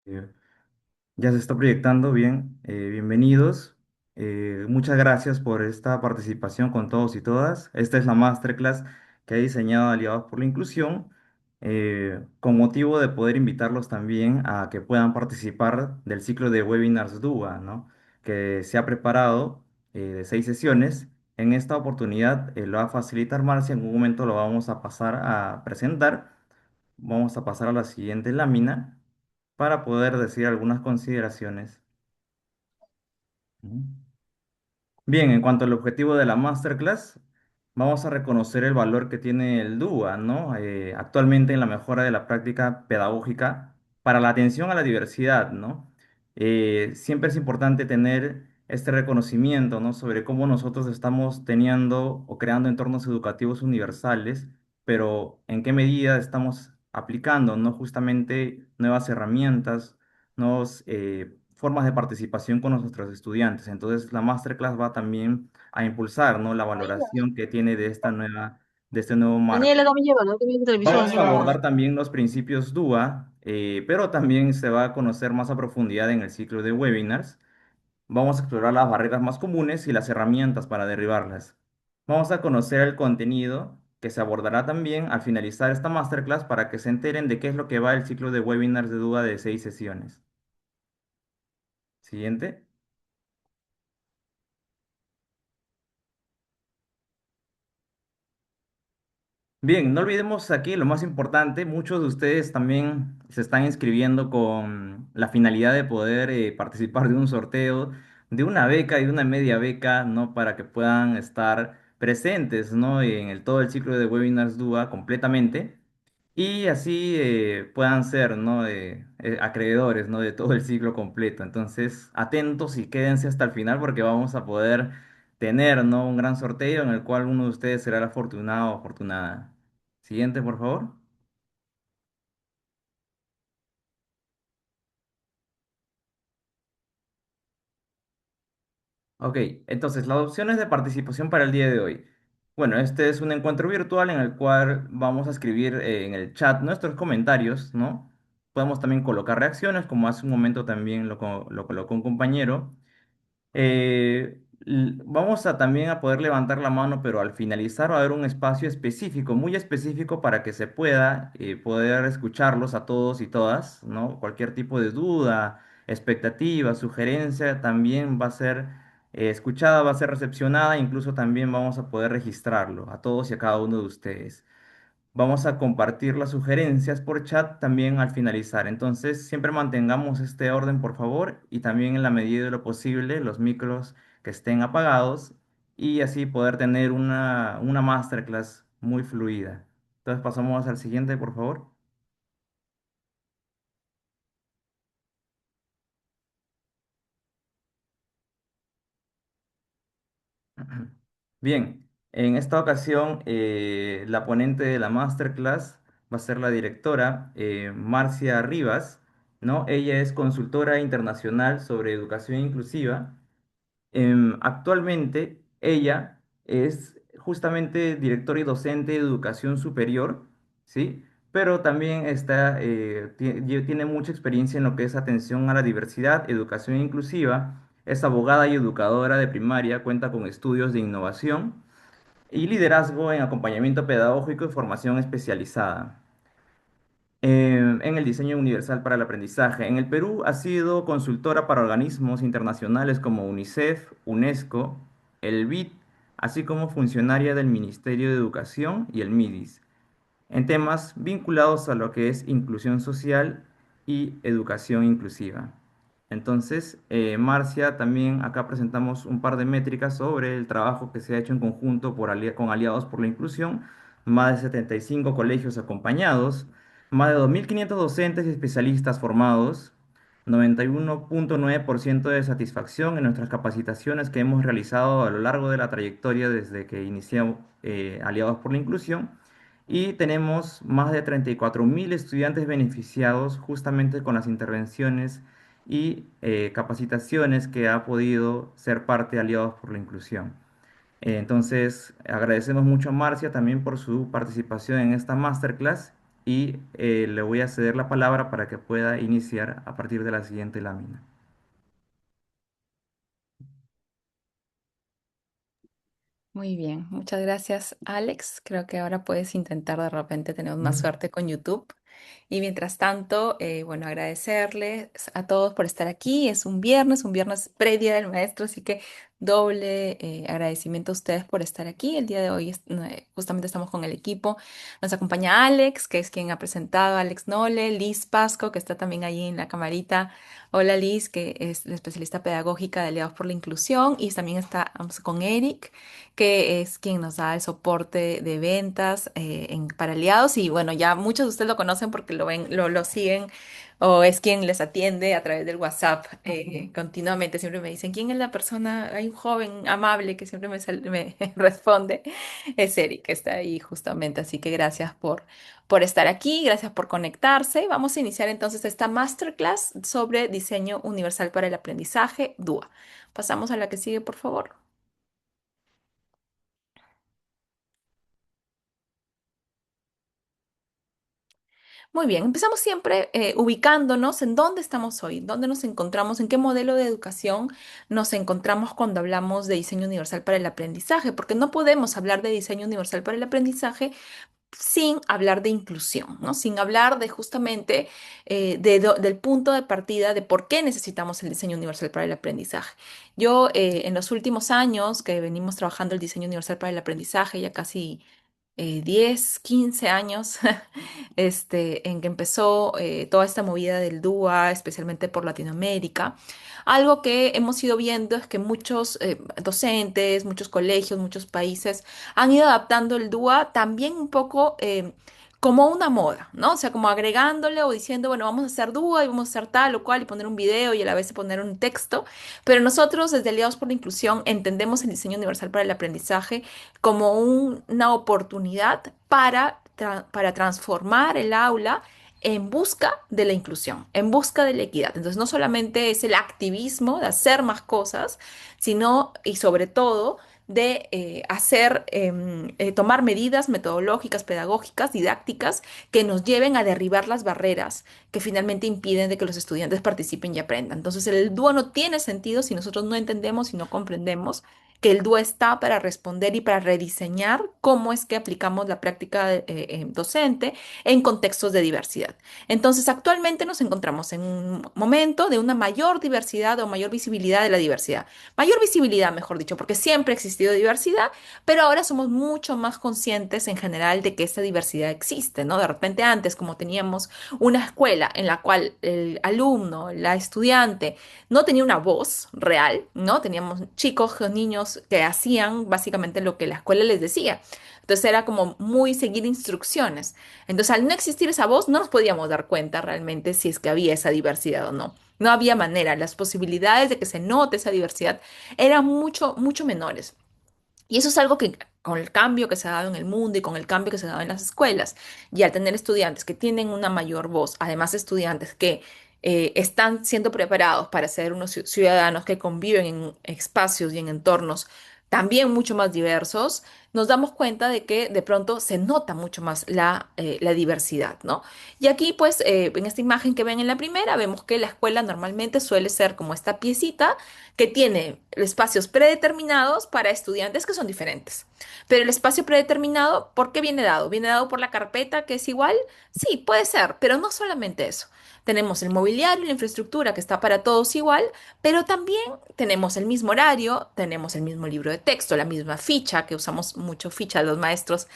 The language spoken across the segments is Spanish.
Eh, Ya se está proyectando bien. Bienvenidos. Muchas gracias por esta participación con todos y todas. Esta es la masterclass que ha diseñado Aliados por la Inclusión, con motivo de poder invitarlos también a que puedan participar del ciclo de webinars DUA, ¿no? Que se ha preparado de 6 sesiones. En esta oportunidad lo va a facilitar Marcia. En un momento lo vamos a pasar a presentar. Vamos a pasar a la siguiente lámina para poder decir algunas consideraciones. Ujú. Bien, en cuanto al objetivo de la masterclass, vamos a reconocer el valor que tiene el DUA, ¿no? Actualmente en la mejora de la práctica pedagógica para la atención a la diversidad, ¿no? Siempre es importante tener este reconocimiento, ¿no? Sobre cómo nosotros estamos teniendo o creando entornos educativos universales, pero en qué medida estamos aplicando, ¿no? Justamente nuevas herramientas, nuevas formas de participación con nuestros estudiantes. Entonces, la masterclass va también a impulsar, ¿no? La valoración que tiene de este nuevo marco. Daniela, no me lleva, no tengo televisión, Vamos a Daniela. abordar también los principios DUA, pero también se va a conocer más a profundidad en el ciclo de webinars. Vamos a explorar las barreras más comunes y las herramientas para derribarlas. Vamos a conocer el contenido que se abordará también al finalizar esta masterclass para que se enteren de qué es lo que va el ciclo de webinars de DUA de 6 sesiones. Siguiente. Bien, no olvidemos aquí lo más importante, muchos de ustedes también se están inscribiendo con la finalidad de poder participar de un sorteo, de una beca y de una media beca, ¿no? Para que puedan estar presentes, ¿no? En todo el ciclo de webinars DUA completamente y así puedan ser, ¿no? Acreedores, ¿no? De todo el ciclo completo. Entonces, atentos y quédense hasta el final porque vamos a poder tener, ¿no? Un gran sorteo en el cual uno de ustedes será el afortunado o afortunada. Siguiente, por favor. Ok, entonces las opciones de participación para el día de hoy. Bueno, este es un encuentro virtual en el cual vamos a escribir en el chat nuestros comentarios, ¿no? Podemos también colocar reacciones, como hace un momento también lo colocó un compañero. Vamos a también a poder levantar la mano, pero al finalizar va a haber un espacio específico, muy específico para que se pueda poder escucharlos a todos y todas, ¿no? Cualquier tipo de duda, expectativa, sugerencia también va a ser escuchada, va a ser recepcionada, incluso también vamos a poder registrarlo a todos y a cada uno de ustedes. Vamos a compartir las sugerencias por chat también al finalizar. Entonces, siempre mantengamos este orden, por favor, y también en la medida de lo posible los micros que estén apagados y así poder tener una masterclass muy fluida. Entonces, pasamos al siguiente, por favor. Bien, en esta ocasión la ponente de la masterclass va a ser la directora Marcia Rivas, ¿no? Ella es consultora internacional sobre educación inclusiva. Actualmente ella es justamente directora y docente de educación superior, ¿sí? Pero también tiene mucha experiencia en lo que es atención a la diversidad, educación inclusiva, es abogada y educadora de primaria, cuenta con estudios de innovación y liderazgo en acompañamiento pedagógico y formación especializada en el diseño universal para el aprendizaje. En el Perú ha sido consultora para organismos internacionales como UNICEF, UNESCO, el BID, así como funcionaria del Ministerio de Educación y el MIDIS, en temas vinculados a lo que es inclusión social y educación inclusiva. Entonces, Marcia, también acá presentamos un par de métricas sobre el trabajo que se ha hecho en conjunto con Aliados por la Inclusión, más de 75 colegios acompañados, más de 2.500 docentes y especialistas formados, 91.9% de satisfacción en nuestras capacitaciones que hemos realizado a lo largo de la trayectoria desde que inició Aliados por la Inclusión y tenemos más de 34.000 estudiantes beneficiados justamente con las intervenciones y capacitaciones que ha podido ser parte de Aliados por la Inclusión. Entonces, agradecemos mucho a Marcia también por su participación en esta masterclass y le voy a ceder la palabra para que pueda iniciar a partir de la siguiente lámina. Muy bien, muchas gracias, Alex. Creo que ahora puedes intentar de repente tener más suerte con YouTube. Y mientras tanto, bueno, agradecerles a todos por estar aquí. Es un viernes previa del maestro, así que doble agradecimiento a ustedes por estar aquí. El día de hoy justamente estamos con el equipo. Nos acompaña Alex, que es quien ha presentado, Alex Nole, Liz Pasco, que está también allí en la camarita. Hola Liz, que es la especialista pedagógica de Aliados por la Inclusión. Y también estamos con Eric, que es quien nos da el soporte de ventas para aliados. Y bueno, ya muchos de ustedes lo conocen porque lo ven, lo siguen o es quien les atiende a través del WhatsApp continuamente. Siempre me dicen, ¿quién es la persona? Hay un joven amable que siempre me responde. Es Eric, que está ahí justamente. Así que gracias por estar aquí, gracias por conectarse. Vamos a iniciar entonces esta masterclass sobre diseño universal para el aprendizaje, DUA. Pasamos a la que sigue, por favor. Muy bien, empezamos siempre ubicándonos en dónde estamos hoy, dónde nos encontramos, en qué modelo de educación nos encontramos cuando hablamos de diseño universal para el aprendizaje, porque no podemos hablar de diseño universal para el aprendizaje sin hablar de inclusión, ¿no? Sin hablar de justamente del punto de partida de por qué necesitamos el diseño universal para el aprendizaje. Yo en los últimos años que venimos trabajando el diseño universal para el aprendizaje, ya casi 10, 15 años, en que empezó toda esta movida del DUA, especialmente por Latinoamérica. Algo que hemos ido viendo es que muchos docentes, muchos colegios, muchos países han ido adaptando el DUA también un poco como una moda, ¿no? O sea, como agregándole o diciendo, bueno, vamos a hacer DUA y vamos a hacer tal o cual y poner un video y a la vez poner un texto. Pero nosotros, desde Aliados por la Inclusión, entendemos el diseño universal para el aprendizaje como una oportunidad para transformar el aula en busca de la inclusión, en busca de la equidad. Entonces, no solamente es el activismo de hacer más cosas, sino y sobre todo de tomar medidas metodológicas, pedagógicas, didácticas que nos lleven a derribar las barreras que finalmente impiden de que los estudiantes participen y aprendan. Entonces, el dúo no tiene sentido si nosotros no entendemos y no comprendemos que el dúo está para responder y para rediseñar cómo es que aplicamos la práctica docente en contextos de diversidad. Entonces, actualmente nos encontramos en un momento de una mayor diversidad o mayor visibilidad de la diversidad. Mayor visibilidad, mejor dicho, porque siempre ha existido diversidad, pero ahora somos mucho más conscientes en general de que esta diversidad existe, ¿no? De repente antes, como teníamos una escuela en la cual el alumno, la estudiante, no tenía una voz real, ¿no? Teníamos chicos, niños que hacían básicamente lo que la escuela les decía. Entonces era como muy seguir instrucciones. Entonces al no existir esa voz, no nos podíamos dar cuenta realmente si es que había esa diversidad o no. No había manera. Las posibilidades de que se note esa diversidad eran mucho, mucho menores. Y eso es algo que con el cambio que se ha dado en el mundo y con el cambio que se ha dado en las escuelas, y al tener estudiantes que tienen una mayor voz, además estudiantes que están siendo preparados para ser unos ciudadanos que conviven en espacios y en entornos también mucho más diversos, nos damos cuenta de que de pronto se nota mucho más la diversidad, ¿no? Y aquí, pues, en esta imagen que ven en la primera, vemos que la escuela normalmente suele ser como esta piecita que tiene espacios predeterminados para estudiantes que son diferentes. Pero el espacio predeterminado, ¿por qué viene dado? ¿Viene dado por la carpeta que es igual? Sí, puede ser, pero no solamente eso. Tenemos el mobiliario y la infraestructura que está para todos igual, pero también tenemos el mismo horario, tenemos el mismo libro de texto, la misma ficha, que usamos mucho ficha los maestros.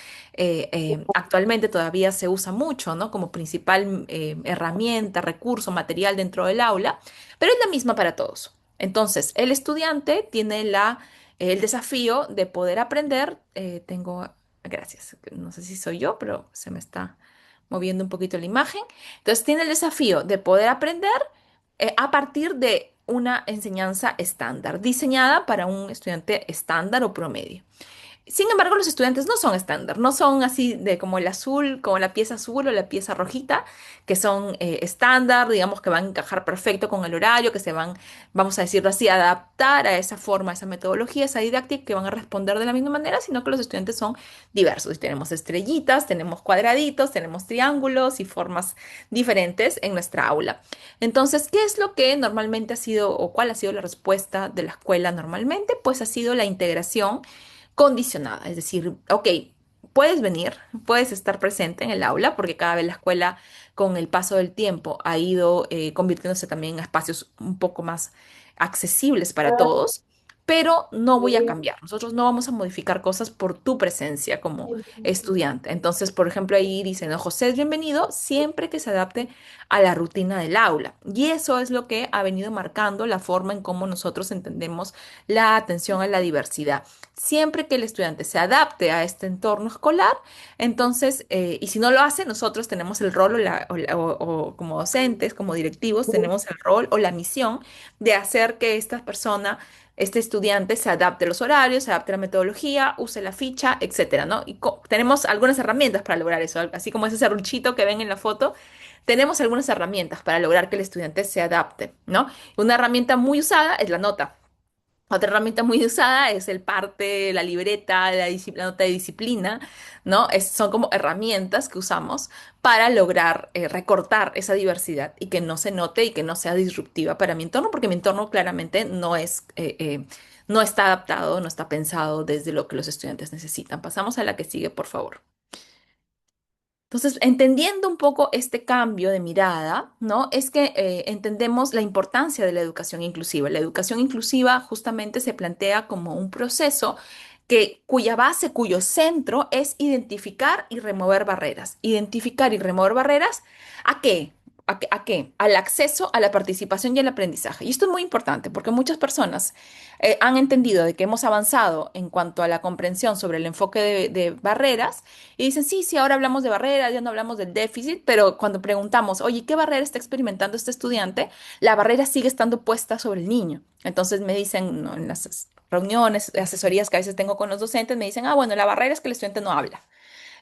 Actualmente todavía se usa mucho, ¿no? Como principal herramienta, recurso, material dentro del aula, pero es la misma para todos. Entonces, el estudiante tiene el desafío de poder aprender. Gracias, no sé si soy yo, pero se me está moviendo un poquito la imagen. Entonces, tiene el desafío de poder aprender a partir de una enseñanza estándar, diseñada para un estudiante estándar o promedio. Sin embargo, los estudiantes no son estándar, no son así de como el azul, como la pieza azul o la pieza rojita, que son estándar, digamos que van a encajar perfecto con el horario, que se van, vamos a decirlo así, a adaptar a esa forma, a esa metodología, a esa didáctica, que van a responder de la misma manera, sino que los estudiantes son diversos. Y tenemos estrellitas, tenemos cuadraditos, tenemos triángulos y formas diferentes en nuestra aula. Entonces, ¿qué es lo que normalmente ha sido o cuál ha sido la respuesta de la escuela normalmente? Pues ha sido la integración condicionada, es decir, ok, puedes venir, puedes estar presente en el aula, porque cada vez la escuela con el paso del tiempo ha ido convirtiéndose también en espacios un poco más accesibles para todos, pero no voy a cambiar. Nosotros no vamos a modificar cosas por tu presencia como estudiante. Entonces, por ejemplo, ahí dicen, no, José es bienvenido siempre que se adapte a la rutina del aula. Y eso es lo que ha venido marcando la forma en cómo nosotros entendemos la atención a la diversidad. Siempre que el estudiante se adapte a este entorno escolar, entonces, y si no lo hace, nosotros tenemos el rol o como docentes, como directivos, tenemos el rol o la misión de hacer que esta persona, este estudiante, se adapte a los horarios, se adapte a la metodología, use la ficha, etcétera, ¿no? Y tenemos algunas herramientas para lograr eso, así como ese serruchito que ven en la foto. Tenemos algunas herramientas para lograr que el estudiante se adapte, ¿no? Una herramienta muy usada es la nota. Otra herramienta muy usada es el parte, la libreta, la nota de disciplina, ¿no? Son como herramientas que usamos para lograr recortar esa diversidad y que no se note y que no sea disruptiva para mi entorno, porque mi entorno claramente no está adaptado, no está pensado desde lo que los estudiantes necesitan. Pasamos a la que sigue, por favor. Entonces, entendiendo un poco este cambio de mirada, ¿no? Es que entendemos la importancia de la educación inclusiva. La educación inclusiva justamente se plantea como un proceso cuya base, cuyo centro es identificar y remover barreras. Identificar y remover barreras, ¿a qué? ¿A qué? Al acceso, a la participación y al aprendizaje. Y esto es muy importante porque muchas personas han entendido de que hemos avanzado en cuanto a la comprensión sobre el enfoque de barreras y dicen, sí, sí, ahora hablamos de barreras, ya no hablamos del déficit, pero cuando preguntamos, oye, ¿qué barrera está experimentando este estudiante? La barrera sigue estando puesta sobre el niño. Entonces me dicen, no, en las reuniones, asesorías que a veces tengo con los docentes, me dicen, ah, bueno, la barrera es que el estudiante no habla.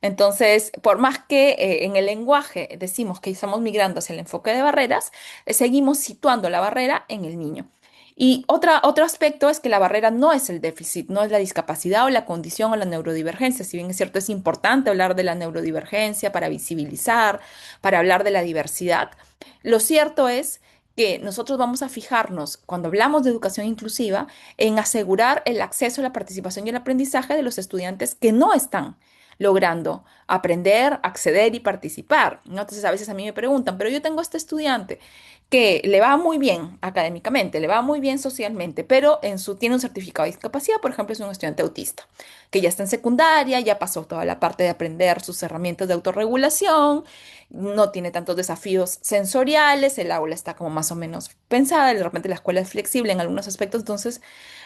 Entonces, por más que en el lenguaje decimos que estamos migrando hacia el enfoque de barreras, seguimos situando la barrera en el niño. Y otro aspecto es que la barrera no es el déficit, no es la discapacidad o la condición o la neurodivergencia. Si bien es cierto, es importante hablar de la neurodivergencia para visibilizar, para hablar de la diversidad, lo cierto es que nosotros vamos a fijarnos, cuando hablamos de educación inclusiva, en asegurar el acceso, la participación y el aprendizaje de los estudiantes que no están logrando aprender, acceder y participar, ¿no? Entonces a veces a mí me preguntan, pero yo tengo este estudiante que le va muy bien académicamente, le va muy bien socialmente, pero tiene un certificado de discapacidad, por ejemplo, es un estudiante autista, que ya está en secundaria, ya pasó toda la parte de aprender sus herramientas de autorregulación, no tiene tantos desafíos sensoriales, el aula está como más o menos pensada, de repente la escuela es flexible en algunos aspectos, entonces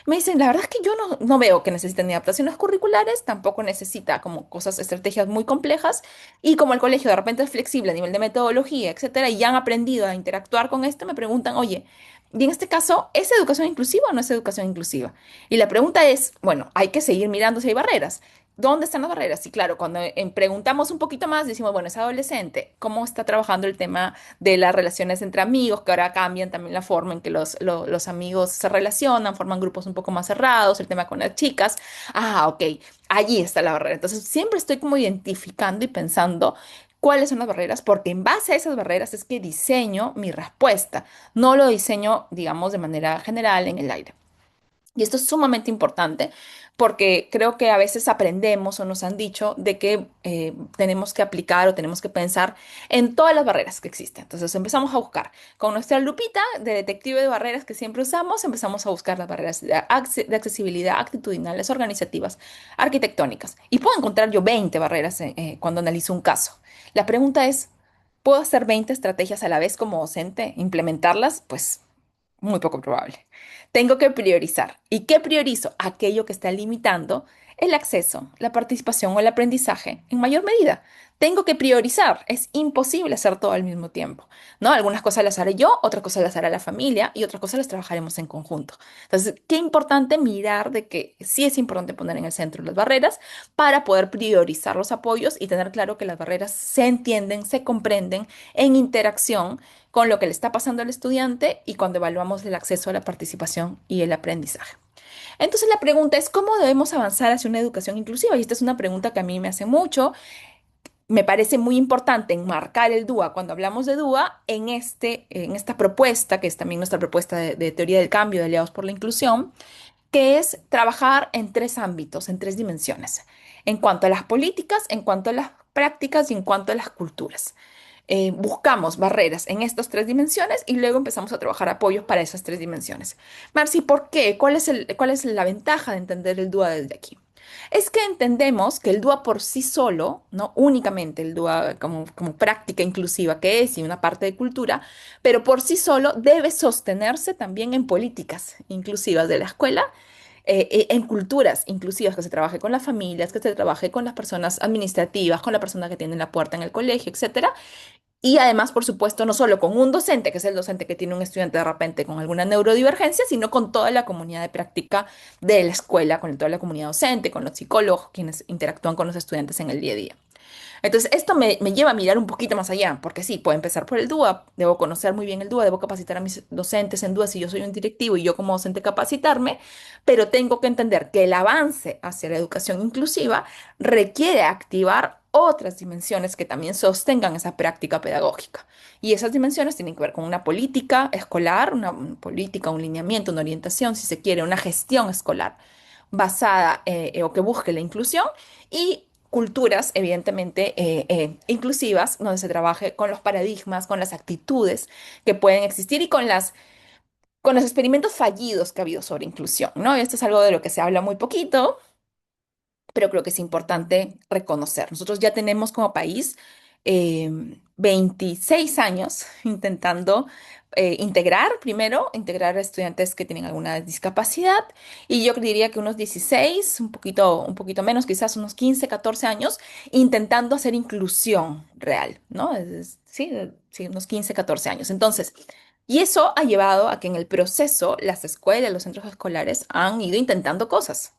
me dicen, la verdad es que yo no veo que necesiten ni adaptaciones curriculares, tampoco necesita como cosas, estrategias muy complejas, y como el colegio de repente es flexible a nivel de metodología, etcétera, y ya han aprendido a interactuar con esto, me preguntan, oye, y en este caso, ¿es educación inclusiva o no es educación inclusiva? Y la pregunta es, bueno, hay que seguir mirando si hay barreras. ¿Dónde están las barreras? Y claro, cuando preguntamos un poquito más, decimos, bueno, es adolescente, ¿cómo está trabajando el tema de las relaciones entre amigos, que ahora cambian también la forma en que los amigos se relacionan, forman grupos un poco más cerrados, el tema con las chicas? Ah, ok, allí está la barrera. Entonces, siempre estoy como identificando y pensando cuáles son las barreras, porque en base a esas barreras es que diseño mi respuesta, no lo diseño, digamos, de manera general en el aire. Y esto es sumamente importante porque creo que a veces aprendemos o nos han dicho de que tenemos que aplicar o tenemos que pensar en todas las barreras que existen. Entonces empezamos a buscar con nuestra lupita de detective de barreras que siempre usamos, empezamos a buscar las barreras de accesibilidad actitudinales, organizativas, arquitectónicas. Y puedo encontrar yo 20 barreras cuando analizo un caso. La pregunta es, ¿puedo hacer 20 estrategias a la vez como docente? ¿Implementarlas? Pues muy poco probable. Tengo que priorizar. ¿Y qué priorizo? Aquello que está limitando el acceso, la participación o el aprendizaje en mayor medida. Tengo que priorizar, es imposible hacer todo al mismo tiempo, ¿no? Algunas cosas las haré yo, otras cosas las hará la familia y otras cosas las trabajaremos en conjunto. Entonces, qué importante mirar de que sí es importante poner en el centro las barreras para poder priorizar los apoyos y tener claro que las barreras se entienden, se comprenden en interacción con lo que le está pasando al estudiante y cuando evaluamos el acceso a la participación y el aprendizaje. Entonces la pregunta es, ¿cómo debemos avanzar hacia una educación inclusiva? Y esta es una pregunta que a mí me hace mucho. Me parece muy importante enmarcar el DUA cuando hablamos de DUA en esta propuesta, que es también nuestra propuesta de teoría del cambio de Aliados por la Inclusión, que es trabajar en tres ámbitos, en tres dimensiones, en cuanto a las políticas, en cuanto a las prácticas y en cuanto a las culturas. Buscamos barreras en estas tres dimensiones y luego empezamos a trabajar apoyos para esas tres dimensiones. Marci, ¿por qué? Cuál es la ventaja de entender el DUA desde aquí? Es que entendemos que el DUA por sí solo, no únicamente el DUA como práctica inclusiva que es y una parte de cultura, pero por sí solo debe sostenerse también en políticas inclusivas de la escuela, en culturas inclusivas, que se trabaje con las familias, que se trabaje con las personas administrativas, con la persona que tiene la puerta en el colegio, etcétera. Y además, por supuesto, no solo con un docente, que es el docente que tiene un estudiante de repente con alguna neurodivergencia, sino con toda la comunidad de práctica de la escuela, con toda la comunidad docente, con los psicólogos, quienes interactúan con los estudiantes en el día a día. Entonces, esto me lleva a mirar un poquito más allá, porque sí, puedo empezar por el DUA, debo conocer muy bien el DUA, debo capacitar a mis docentes en DUA si yo soy un directivo y yo como docente capacitarme, pero tengo que entender que el avance hacia la educación inclusiva requiere activar otras dimensiones que también sostengan esa práctica pedagógica. Y esas dimensiones tienen que ver con una política escolar, una política, un lineamiento, una orientación, si se quiere, una gestión escolar basada o que busque la inclusión y culturas, evidentemente, inclusivas, donde se trabaje con los paradigmas, con las actitudes que pueden existir y con los experimentos fallidos que ha habido sobre inclusión, ¿no? Esto es algo de lo que se habla muy poquito, pero creo que es importante reconocer. Nosotros ya tenemos como país 26 años intentando integrar a estudiantes que tienen alguna discapacidad y yo diría que unos 16, un poquito menos, quizás unos 15, 14 años intentando hacer inclusión real, ¿no? Sí, sí, unos 15, 14 años. Entonces, y eso ha llevado a que en el proceso las escuelas, los centros escolares han ido intentando cosas.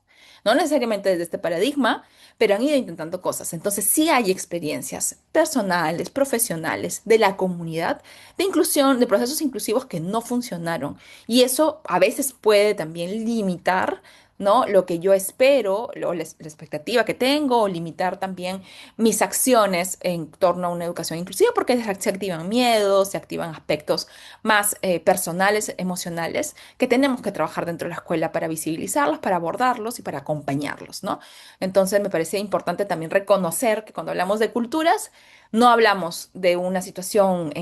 No necesariamente desde este paradigma, pero han ido intentando cosas. Entonces, sí hay experiencias personales, profesionales, de la comunidad, de inclusión, de procesos inclusivos que no funcionaron. Y eso a veces puede también limitar, ¿no? Lo que yo espero, la expectativa que tengo, o limitar también mis acciones en torno a una educación inclusiva, porque se activan miedos, se activan aspectos más personales, emocionales, que tenemos que trabajar dentro de la escuela para visibilizarlos, para abordarlos y para acompañarlos, ¿no? Entonces me parece importante también reconocer que cuando hablamos de culturas, no hablamos de una situación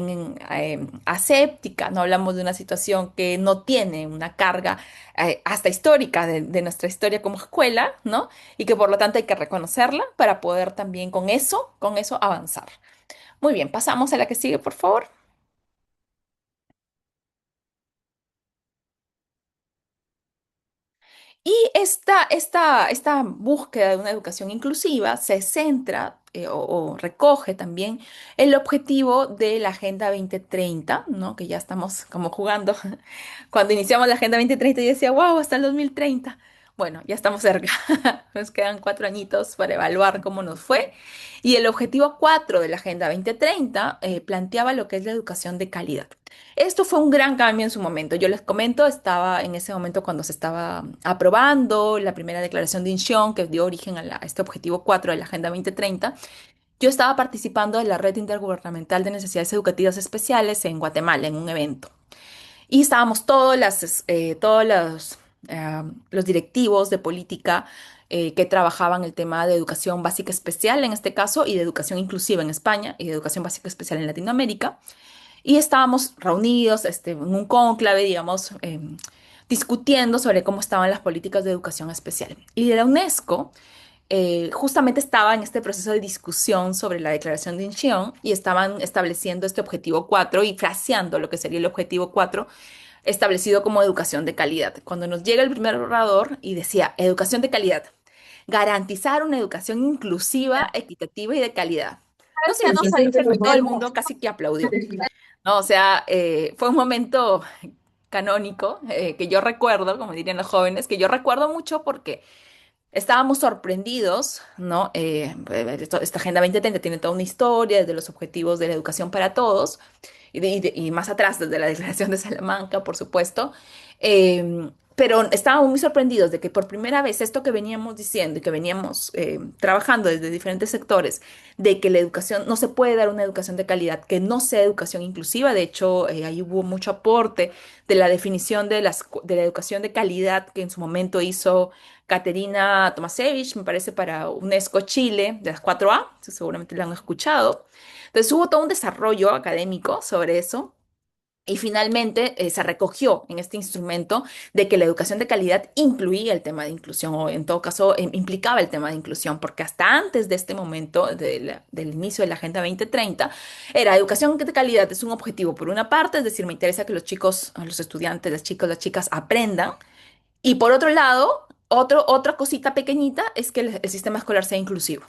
aséptica, no hablamos de una situación que no tiene una carga hasta histórica de nuestra historia como escuela, ¿no? Y que por lo tanto hay que reconocerla para poder también con eso avanzar. Muy bien, pasamos a la que sigue, por favor. Y esta búsqueda de una educación inclusiva se centra o recoge también el objetivo de la Agenda 2030, ¿no? Que ya estamos como jugando. Cuando iniciamos la Agenda 2030 yo decía, wow, hasta el 2030. Bueno, ya estamos cerca. Nos quedan 4 añitos para evaluar cómo nos fue. Y el objetivo 4 de la Agenda 2030 planteaba lo que es la educación de calidad. Esto fue un gran cambio en su momento. Yo les comento, estaba en ese momento cuando se estaba aprobando la primera declaración de Incheon que dio origen a este objetivo 4 de la Agenda 2030. Yo estaba participando en la Red Intergubernamental de Necesidades Educativas Especiales en Guatemala, en un evento. Y estábamos los directivos de política que trabajaban el tema de educación básica especial en este caso y de educación inclusiva en España y de educación básica especial en Latinoamérica. Y estábamos reunidos en un cónclave, digamos, discutiendo sobre cómo estaban las políticas de educación especial. Y de la UNESCO justamente estaba en este proceso de discusión sobre la declaración de Incheon y estaban estableciendo este objetivo 4 y fraseando lo que sería el objetivo 4 establecido como educación de calidad. Cuando nos llega el primer orador y decía educación de calidad, garantizar una educación inclusiva, equitativa y de calidad. No sé, Ya no sé. todo el mundo casi que aplaudió, ¿no? O sea, fue un momento canónico que yo recuerdo, como dirían los jóvenes, que yo recuerdo mucho porque estábamos sorprendidos, ¿no? Esta Agenda 2030 tiene toda una historia desde los objetivos de la educación para todos y más atrás, desde la Declaración de Salamanca, por supuesto. Pero estábamos muy sorprendidos de que por primera vez esto que veníamos diciendo y que veníamos trabajando desde diferentes sectores, de que la educación, no se puede dar una educación de calidad que no sea educación inclusiva. De hecho, ahí hubo mucho aporte de la definición de la educación de calidad que en su momento hizo Caterina Tomasevich, me parece, para UNESCO Chile, de las 4A, seguramente la han escuchado. Entonces hubo todo un desarrollo académico sobre eso. Y finalmente se recogió en este instrumento de que la educación de calidad incluía el tema de inclusión, o en todo caso implicaba el tema de inclusión, porque hasta antes de este momento, del inicio de la Agenda 2030, era educación de calidad es un objetivo por una parte, es decir, me interesa que los chicos, los estudiantes, las chicas, las chicas aprendan, y por otro lado, otra cosita pequeñita es que el sistema escolar sea inclusivo.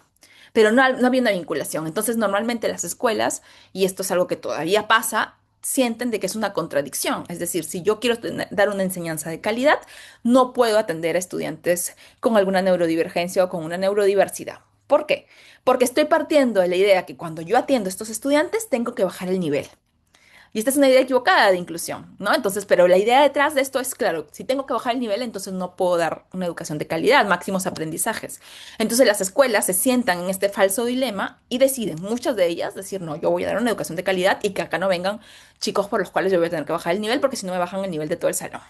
Pero no había una vinculación. Entonces, normalmente las escuelas, y esto es algo que todavía pasa, sienten de que es una contradicción. Es decir, si yo quiero dar una enseñanza de calidad, no puedo atender a estudiantes con alguna neurodivergencia o con una neurodiversidad. ¿Por qué? Porque estoy partiendo de la idea que cuando yo atiendo a estos estudiantes, tengo que bajar el nivel. Y esta es una idea equivocada de inclusión, ¿no? Entonces, pero la idea detrás de esto es, claro, si tengo que bajar el nivel, entonces no puedo dar una educación de calidad, máximos aprendizajes. Entonces, las escuelas se sientan en este falso dilema y deciden, muchas de ellas, decir, no, yo voy a dar una educación de calidad y que acá no vengan chicos por los cuales yo voy a tener que bajar el nivel porque si no me bajan el nivel de todo el salón.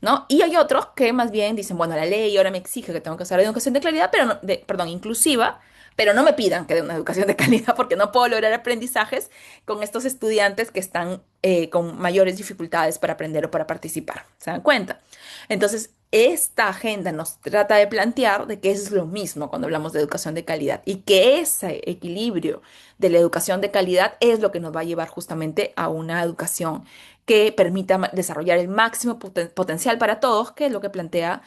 ¿No? Y hay otros que más bien dicen, bueno, la ley ahora me exige que tengo que hacer educación de calidad, pero perdón, inclusiva, pero no me pidan que dé una educación de calidad porque no puedo lograr aprendizajes con estos estudiantes que están con mayores dificultades para aprender o para participar. ¿Se dan cuenta? Entonces, esta agenda nos trata de plantear de que es lo mismo cuando hablamos de educación de calidad y que ese equilibrio de la educación de calidad es lo que nos va a llevar justamente a una educación que permita desarrollar el máximo potencial para todos, que es lo que plantea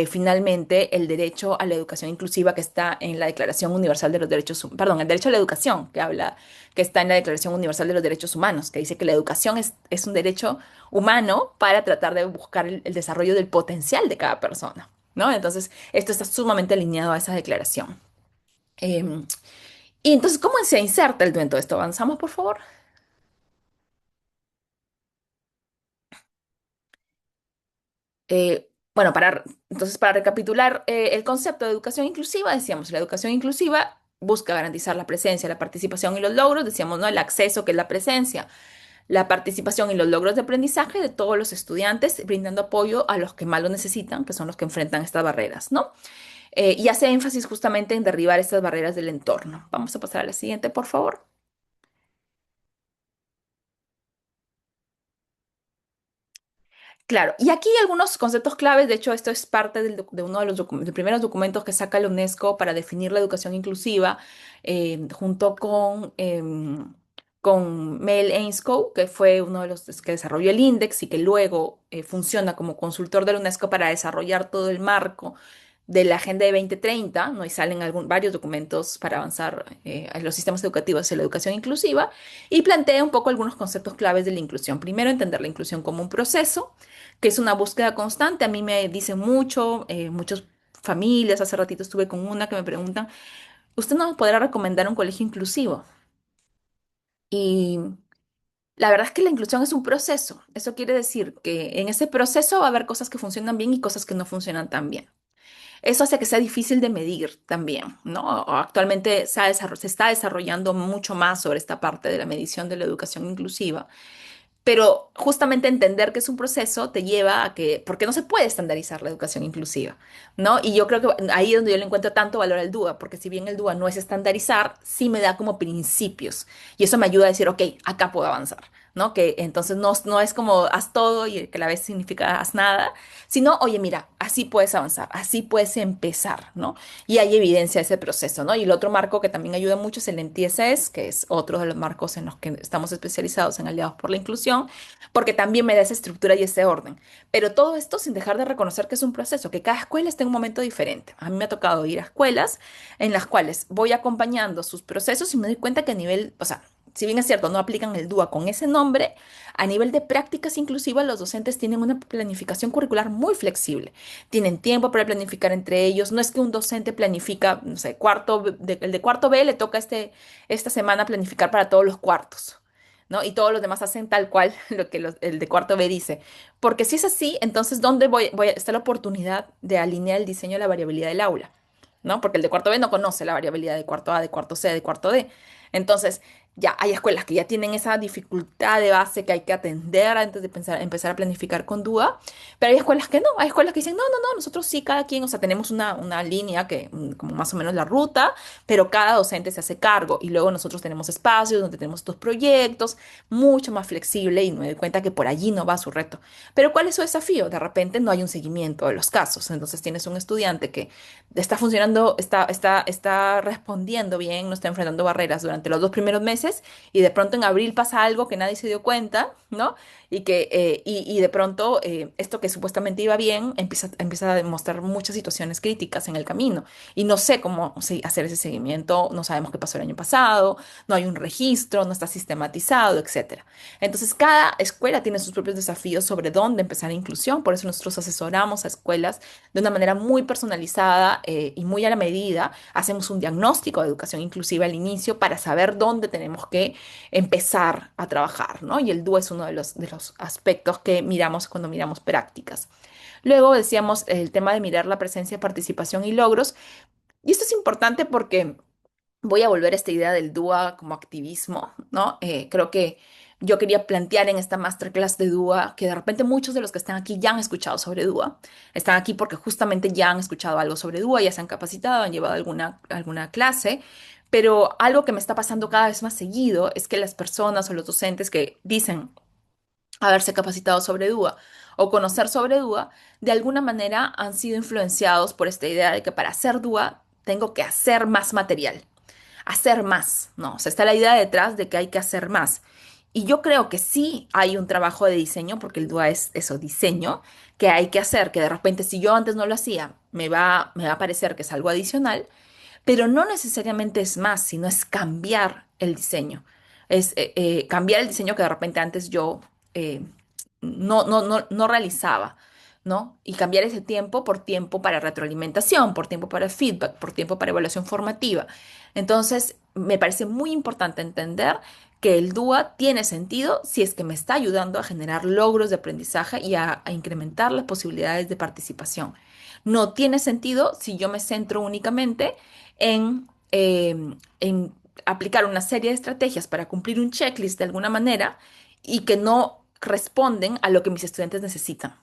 finalmente el derecho a la educación inclusiva que está en la Declaración Universal de los Derechos, perdón, el derecho a la educación que habla, que está en la Declaración Universal de los Derechos Humanos, que dice que la educación es un derecho humano para tratar de buscar el desarrollo del potencial de cada persona, ¿no? Entonces, esto está sumamente alineado a esa declaración. Em, y entonces, ¿cómo se inserta el duendo de esto? ¿Avanzamos, por favor? Bueno, entonces, para recapitular, el concepto de educación inclusiva, decíamos, la educación inclusiva busca garantizar la presencia, la participación y los logros, decíamos, ¿no? El acceso, que es la presencia, la participación y los logros de aprendizaje de todos los estudiantes, brindando apoyo a los que más lo necesitan, que son los que enfrentan estas barreras, ¿no? Y hace énfasis justamente en derribar estas barreras del entorno. Vamos a pasar a la siguiente, por favor. Claro, y aquí hay algunos conceptos claves, de hecho esto es parte de uno de los de primeros documentos que saca la UNESCO para definir la educación inclusiva, junto con Mel Ainscough, que fue uno de los que desarrolló el Index y que luego funciona como consultor de la UNESCO para desarrollar todo el marco de la Agenda de 2030, ¿no? Y salen varios documentos para avanzar en los sistemas educativos hacia la educación inclusiva, y plantea un poco algunos conceptos claves de la inclusión. Primero, entender la inclusión como un proceso, que es una búsqueda constante. A mí me dicen mucho, muchas familias, hace ratito estuve con una que me preguntan, ¿usted no me podrá recomendar un colegio inclusivo? Y la verdad es que la inclusión es un proceso. Eso quiere decir que en ese proceso va a haber cosas que funcionan bien y cosas que no funcionan tan bien. Eso hace que sea difícil de medir también, ¿no? Actualmente se está desarrollando mucho más sobre esta parte de la medición de la educación inclusiva, pero justamente entender que es un proceso te lleva a que, porque no se puede estandarizar la educación inclusiva, ¿no? Y yo creo que ahí es donde yo le encuentro tanto valor al DUA, porque si bien el DUA no es estandarizar, sí me da como principios y eso me ayuda a decir, ok, acá puedo avanzar. ¿no? Que entonces no es como haz todo y que a la vez significa haz nada, sino, oye, mira, así puedes avanzar, así puedes empezar, ¿no? Y hay evidencia de ese proceso, ¿no? Y el otro marco que también ayuda mucho es el MTSS, que es otro de los marcos en los que estamos especializados en Aliados por la Inclusión, porque también me da esa estructura y ese orden. Pero todo esto sin dejar de reconocer que es un proceso, que cada escuela está en un momento diferente. A mí me ha tocado ir a escuelas en las cuales voy acompañando sus procesos y me doy cuenta que a nivel, o sea, si bien es cierto, no aplican el DUA con ese nombre, a nivel de prácticas inclusivas los docentes tienen una planificación curricular muy flexible. Tienen tiempo para planificar entre ellos. No es que un docente planifica, no sé, el de cuarto B le toca esta semana planificar para todos los cuartos. ¿No? Y todos los demás hacen tal cual lo que el de cuarto B dice. Porque si es así, entonces, ¿dónde está la oportunidad de alinear el diseño a la variabilidad del aula? ¿No? Porque el de cuarto B no conoce la variabilidad de cuarto A, de cuarto C, de cuarto D. Entonces, ya hay escuelas que ya tienen esa dificultad de base que hay que atender antes de empezar a planificar con duda, pero hay escuelas que no, hay escuelas que dicen, no, nosotros sí, cada quien, o sea, tenemos una línea que, como más o menos la ruta, pero cada docente se hace cargo y luego nosotros tenemos espacios donde tenemos estos proyectos, mucho más flexible y me doy cuenta que por allí no va su reto. Pero ¿cuál es su desafío? De repente no hay un seguimiento de los casos, entonces tienes un estudiante que está funcionando, está respondiendo bien, no está enfrentando barreras durante los 2 primeros meses y de pronto en abril pasa algo que nadie se dio cuenta, ¿no? Y de pronto esto que supuestamente iba bien empieza a demostrar muchas situaciones críticas en el camino y no sé cómo hacer ese seguimiento, no sabemos qué pasó el año pasado, no hay un registro, no está sistematizado, etcétera. Entonces, cada escuela tiene sus propios desafíos sobre dónde empezar inclusión, por eso nosotros asesoramos a escuelas de una manera muy personalizada y muy a la medida. Hacemos un diagnóstico de educación inclusiva al inicio para saber dónde tenemos que empezar a trabajar, ¿no? Y el DUE es uno de los aspectos que miramos cuando miramos prácticas. Luego decíamos el tema de mirar la presencia, participación y logros. Y esto es importante porque voy a volver a esta idea del DUA como activismo, ¿no? Creo que yo quería plantear en esta masterclass de DUA que de repente muchos de los que están aquí ya han escuchado sobre DUA. Están aquí porque justamente ya han escuchado algo sobre DUA, ya se han capacitado, han llevado alguna clase. Pero algo que me está pasando cada vez más seguido es que las personas o los docentes que dicen haberse capacitado sobre DUA o conocer sobre DUA, de alguna manera han sido influenciados por esta idea de que para hacer DUA tengo que hacer más material, hacer más, ¿no? O sea, está la idea detrás de que hay que hacer más. Y yo creo que sí hay un trabajo de diseño, porque el DUA es eso, diseño, que hay que hacer, que de repente si yo antes no lo hacía, me va a parecer que es algo adicional, pero no necesariamente es más, sino es cambiar el diseño. Es cambiar el diseño que de repente antes yo eh, no realizaba, ¿no? Y cambiar ese tiempo por tiempo para retroalimentación, por tiempo para feedback, por tiempo para evaluación formativa. Entonces, me parece muy importante entender que el DUA tiene sentido si es que me está ayudando a generar logros de aprendizaje y a incrementar las posibilidades de participación. No tiene sentido si yo me centro únicamente en aplicar una serie de estrategias para cumplir un checklist de alguna manera y que no responden a lo que mis estudiantes necesitan,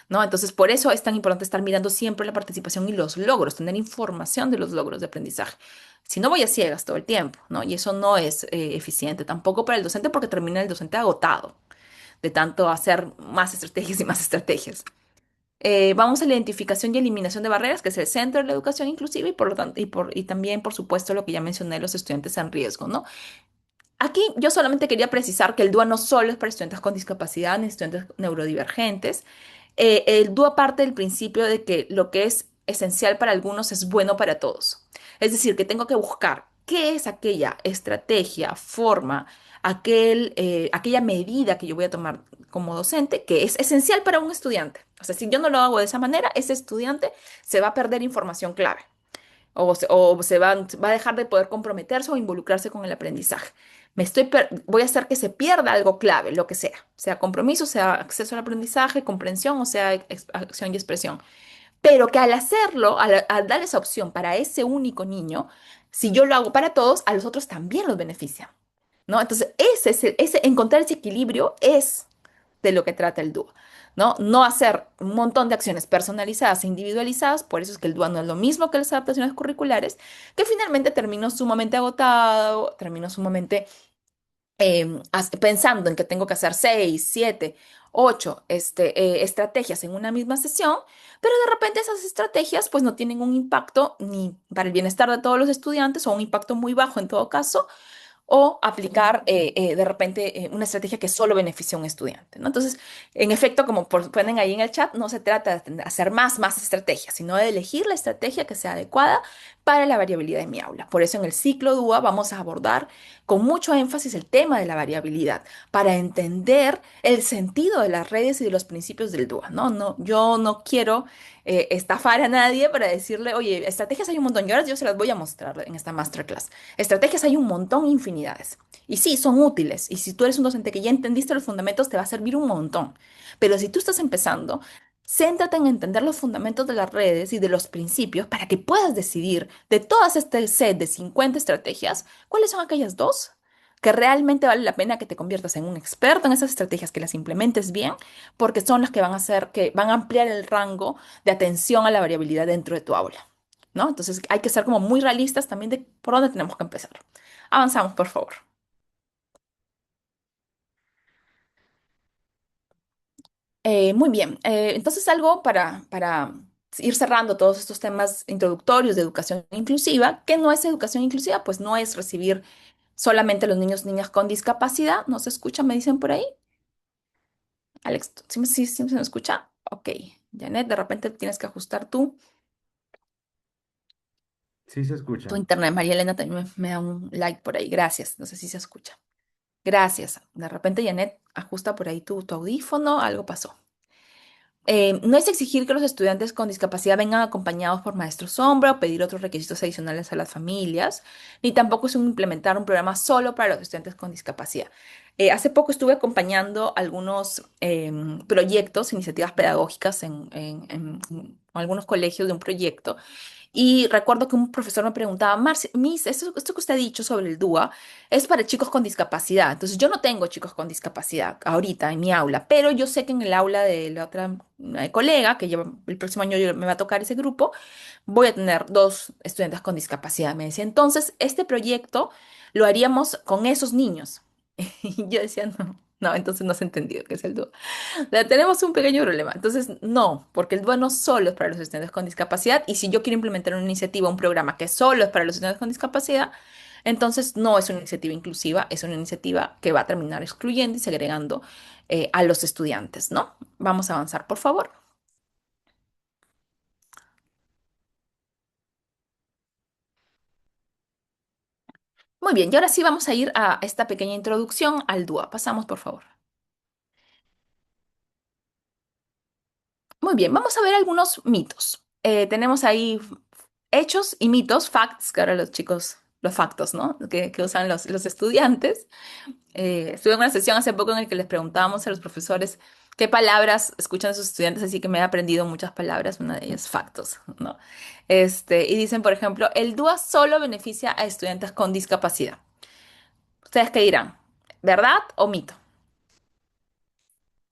¿no? Entonces, por eso es tan importante estar mirando siempre la participación y los logros, tener información de los logros de aprendizaje. Si no voy a ciegas todo el tiempo, ¿no? Y eso no es eficiente tampoco para el docente porque termina el docente agotado de tanto hacer más estrategias y más estrategias. Vamos a la identificación y eliminación de barreras, que es el centro de la educación inclusiva y por lo tanto, y también, por supuesto, lo que ya mencioné, los estudiantes en riesgo, ¿no? Aquí yo solamente quería precisar que el DUA no solo es para estudiantes con discapacidad ni estudiantes neurodivergentes. El DUA parte del principio de que lo que es esencial para algunos es bueno para todos. Es decir, que tengo que buscar qué es aquella estrategia, forma, aquella medida que yo voy a tomar como docente que es esencial para un estudiante. O sea, si yo no lo hago de esa manera, ese estudiante se va a perder información clave o se va a dejar de poder comprometerse o involucrarse con el aprendizaje. Voy a hacer que se pierda algo clave, lo que sea compromiso, sea acceso al aprendizaje, comprensión o sea acción y expresión. Pero que al hacerlo, al dar esa opción para ese único niño, si yo lo hago para todos, a los otros también los beneficia, ¿no? Entonces, encontrar ese equilibrio es de lo que trata el DUA, ¿no? No hacer un montón de acciones personalizadas e individualizadas, por eso es que el DUA no es lo mismo que las adaptaciones curriculares, que finalmente terminó sumamente agotado, terminó sumamente pensando en que tengo que hacer 6, 7, 8 estrategias en una misma sesión, pero de repente esas estrategias pues no tienen un impacto ni para el bienestar de todos los estudiantes o un impacto muy bajo en todo caso o aplicar de repente una estrategia que solo beneficia a un estudiante, ¿no? Entonces, en efecto, como ponen ahí en el chat, no se trata de hacer más estrategias, sino de elegir la estrategia que sea adecuada para la variabilidad de mi aula. Por eso en el ciclo DUA vamos a abordar con mucho énfasis el tema de la variabilidad, para entender el sentido de las redes y de los principios del DUA, ¿no? No, yo no quiero estafar a nadie para decirle, oye, estrategias hay un montón, y ahora yo se las voy a mostrar en esta masterclass. Estrategias hay un montón, infinidades. Y sí, son útiles. Y si tú eres un docente que ya entendiste los fundamentos, te va a servir un montón. Pero si tú estás empezando, céntrate en entender los fundamentos de las redes y de los principios para que puedas decidir de todas este set de 50 estrategias, cuáles son aquellas dos que realmente vale la pena que te conviertas en un experto en esas estrategias, que las implementes bien, porque son las que van a hacer, que van a ampliar el rango de atención a la variabilidad dentro de tu aula. ¿No? Entonces hay que ser como muy realistas también de por dónde tenemos que empezar. Avanzamos, por favor. Muy bien. Entonces algo para ir cerrando todos estos temas introductorios de educación inclusiva. ¿Qué no es educación inclusiva? Pues no es recibir solamente a los niños y niñas con discapacidad. ¿No se escucha? Me dicen por ahí. Alex, ¿sí se me escucha? Ok. Janet, de repente tienes que ajustar Sí se tu escucha. internet. María Elena también me da un like por ahí. Gracias. No sé si se escucha. Gracias. De repente, Janet, ajusta por ahí tu audífono. Algo pasó. No es exigir que los estudiantes con discapacidad vengan acompañados por maestros sombra o pedir otros requisitos adicionales a las familias, ni tampoco es implementar un programa solo para los estudiantes con discapacidad. Hace poco estuve acompañando algunos proyectos, iniciativas pedagógicas en algunos colegios de un proyecto y recuerdo que un profesor me preguntaba, Marci, Miss, esto que usted ha dicho sobre el DUA es para chicos con discapacidad. Entonces, yo no tengo chicos con discapacidad ahorita en mi aula, pero yo sé que en el aula de la otra colega, que lleva, el próximo año me va a tocar ese grupo, voy a tener dos estudiantes con discapacidad. Me decía, entonces, este proyecto lo haríamos con esos niños. Y yo decía, no, entonces no se ha entendido qué es el DUA. Tenemos un pequeño problema. Entonces, no, porque el DUA no solo es para los estudiantes con discapacidad y si yo quiero implementar una iniciativa, un programa que solo es para los estudiantes con discapacidad, entonces no es una iniciativa inclusiva, es una iniciativa que va a terminar excluyendo y segregando a los estudiantes, ¿no? Vamos a avanzar, por favor. Muy bien, y ahora sí vamos a ir a esta pequeña introducción al DUA. Pasamos, por favor. Muy bien, vamos a ver algunos mitos. Tenemos ahí hechos y mitos, facts, que ahora los chicos, los factos, ¿no? Que usan los estudiantes. Estuve en una sesión hace poco en la que les preguntábamos a los profesores qué palabras escuchan sus estudiantes, así que me he aprendido muchas palabras, una de ellas factos, ¿no? Y dicen, por ejemplo, el DUA solo beneficia a estudiantes con discapacidad. ¿Ustedes qué dirán? ¿Verdad o mito?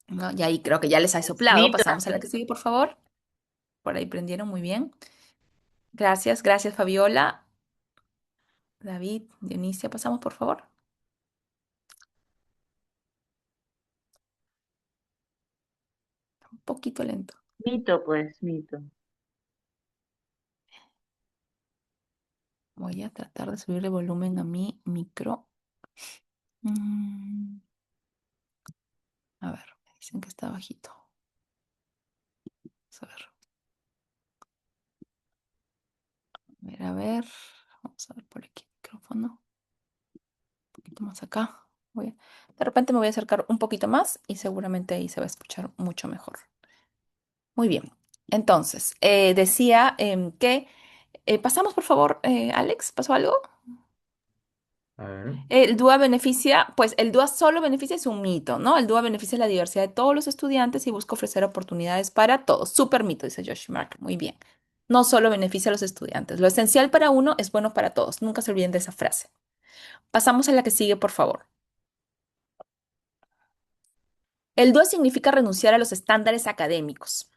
¿No? Y ahí creo que ya les ha soplado. Mito. Pasamos a la que sigue, por favor. Por ahí prendieron muy bien. Gracias, gracias, Fabiola. David, Dionisia, pasamos, por favor. Un poquito lento. Mito, pues, mito. Voy a tratar de subir el volumen a mi micro. Mm, a ver, me dicen que está bajito. Vamos a ver. A ver, a ver. Vamos a ver por aquí el micrófono. Un poquito más acá. De repente me voy a acercar un poquito más y seguramente ahí se va a escuchar mucho mejor. Muy bien. Entonces, decía que pasamos, por favor, Alex, ¿pasó algo? A ver. El DUA beneficia, pues el DUA solo beneficia es un mito, ¿no? El DUA beneficia la diversidad de todos los estudiantes y busca ofrecer oportunidades para todos. Súper mito, dice Josh Mark. Muy bien. No solo beneficia a los estudiantes. Lo esencial para uno es bueno para todos. Nunca se olviden de esa frase. Pasamos a la que sigue, por favor. El DUA significa renunciar a los estándares académicos.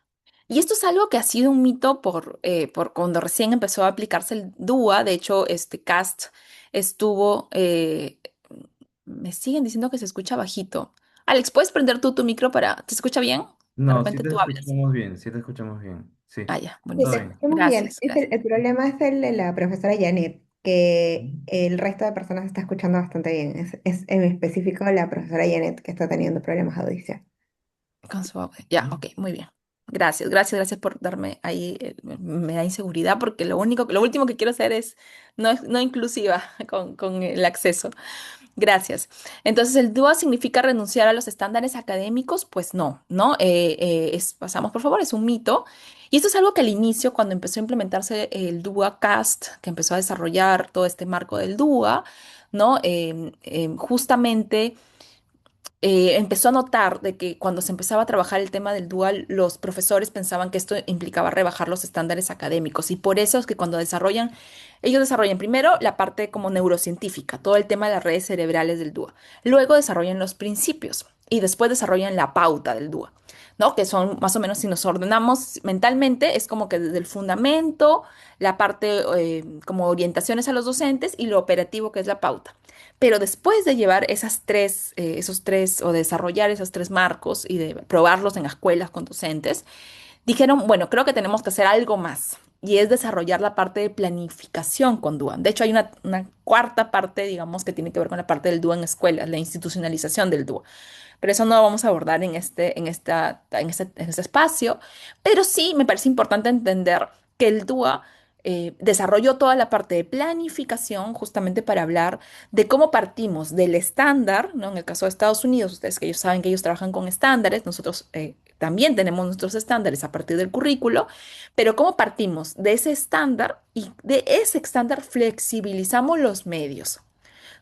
Y esto es algo que ha sido un mito por cuando recién empezó a aplicarse el DUA. De hecho, este CAST estuvo Me siguen diciendo que se escucha bajito. Alex, ¿puedes prender tú tu micro para... ¿Te escucha bien? De No, sí repente te tú hablas. escuchamos bien, sí te escuchamos bien. Sí, Ah, ya, Sí, te todo buenísimo. bien. escuchamos bien. Gracias, gracias. El problema es el de la profesora Janet, que Mm. el resto de personas está escuchando bastante bien. Es en específico la profesora Janet que está teniendo problemas de audición. Con su audio. Ya, ok, muy bien. Gracias, gracias, gracias por darme ahí, me da inseguridad porque lo último que quiero hacer es no inclusiva con el acceso. Gracias. Entonces, ¿el DUA significa renunciar a los estándares académicos? Pues no, ¿no? Pasamos, por favor, es un mito. Y esto es algo que al inicio, cuando empezó a implementarse el DUA CAST, que empezó a desarrollar todo este marco del DUA, ¿no? Justamente empezó a notar de que cuando se empezaba a trabajar el tema del dual, los profesores pensaban que esto implicaba rebajar los estándares académicos y por eso es que cuando ellos desarrollan primero la parte como neurocientífica, todo el tema de las redes cerebrales del DUA, luego desarrollan los principios y después desarrollan la pauta del DUA, ¿no? Que son más o menos, si nos ordenamos mentalmente, es como que desde el fundamento, la parte como orientaciones a los docentes y lo operativo que es la pauta. Pero después de llevar esos tres, o de desarrollar esos tres marcos y de probarlos en escuelas con docentes, dijeron, bueno, creo que tenemos que hacer algo más. Y es desarrollar la parte de planificación con DUA. De hecho, hay una cuarta parte, digamos, que tiene que ver con la parte del DUA en escuelas, la institucionalización del DUA. Pero eso no lo vamos a abordar en este espacio. Pero sí me parece importante entender que el DUA desarrolló toda la parte de planificación justamente para hablar de cómo partimos del estándar, ¿no? En el caso de Estados Unidos, ustedes que ellos saben que ellos trabajan con estándares, nosotros también tenemos nuestros estándares a partir del currículo, pero cómo partimos de ese estándar y de ese estándar flexibilizamos los medios.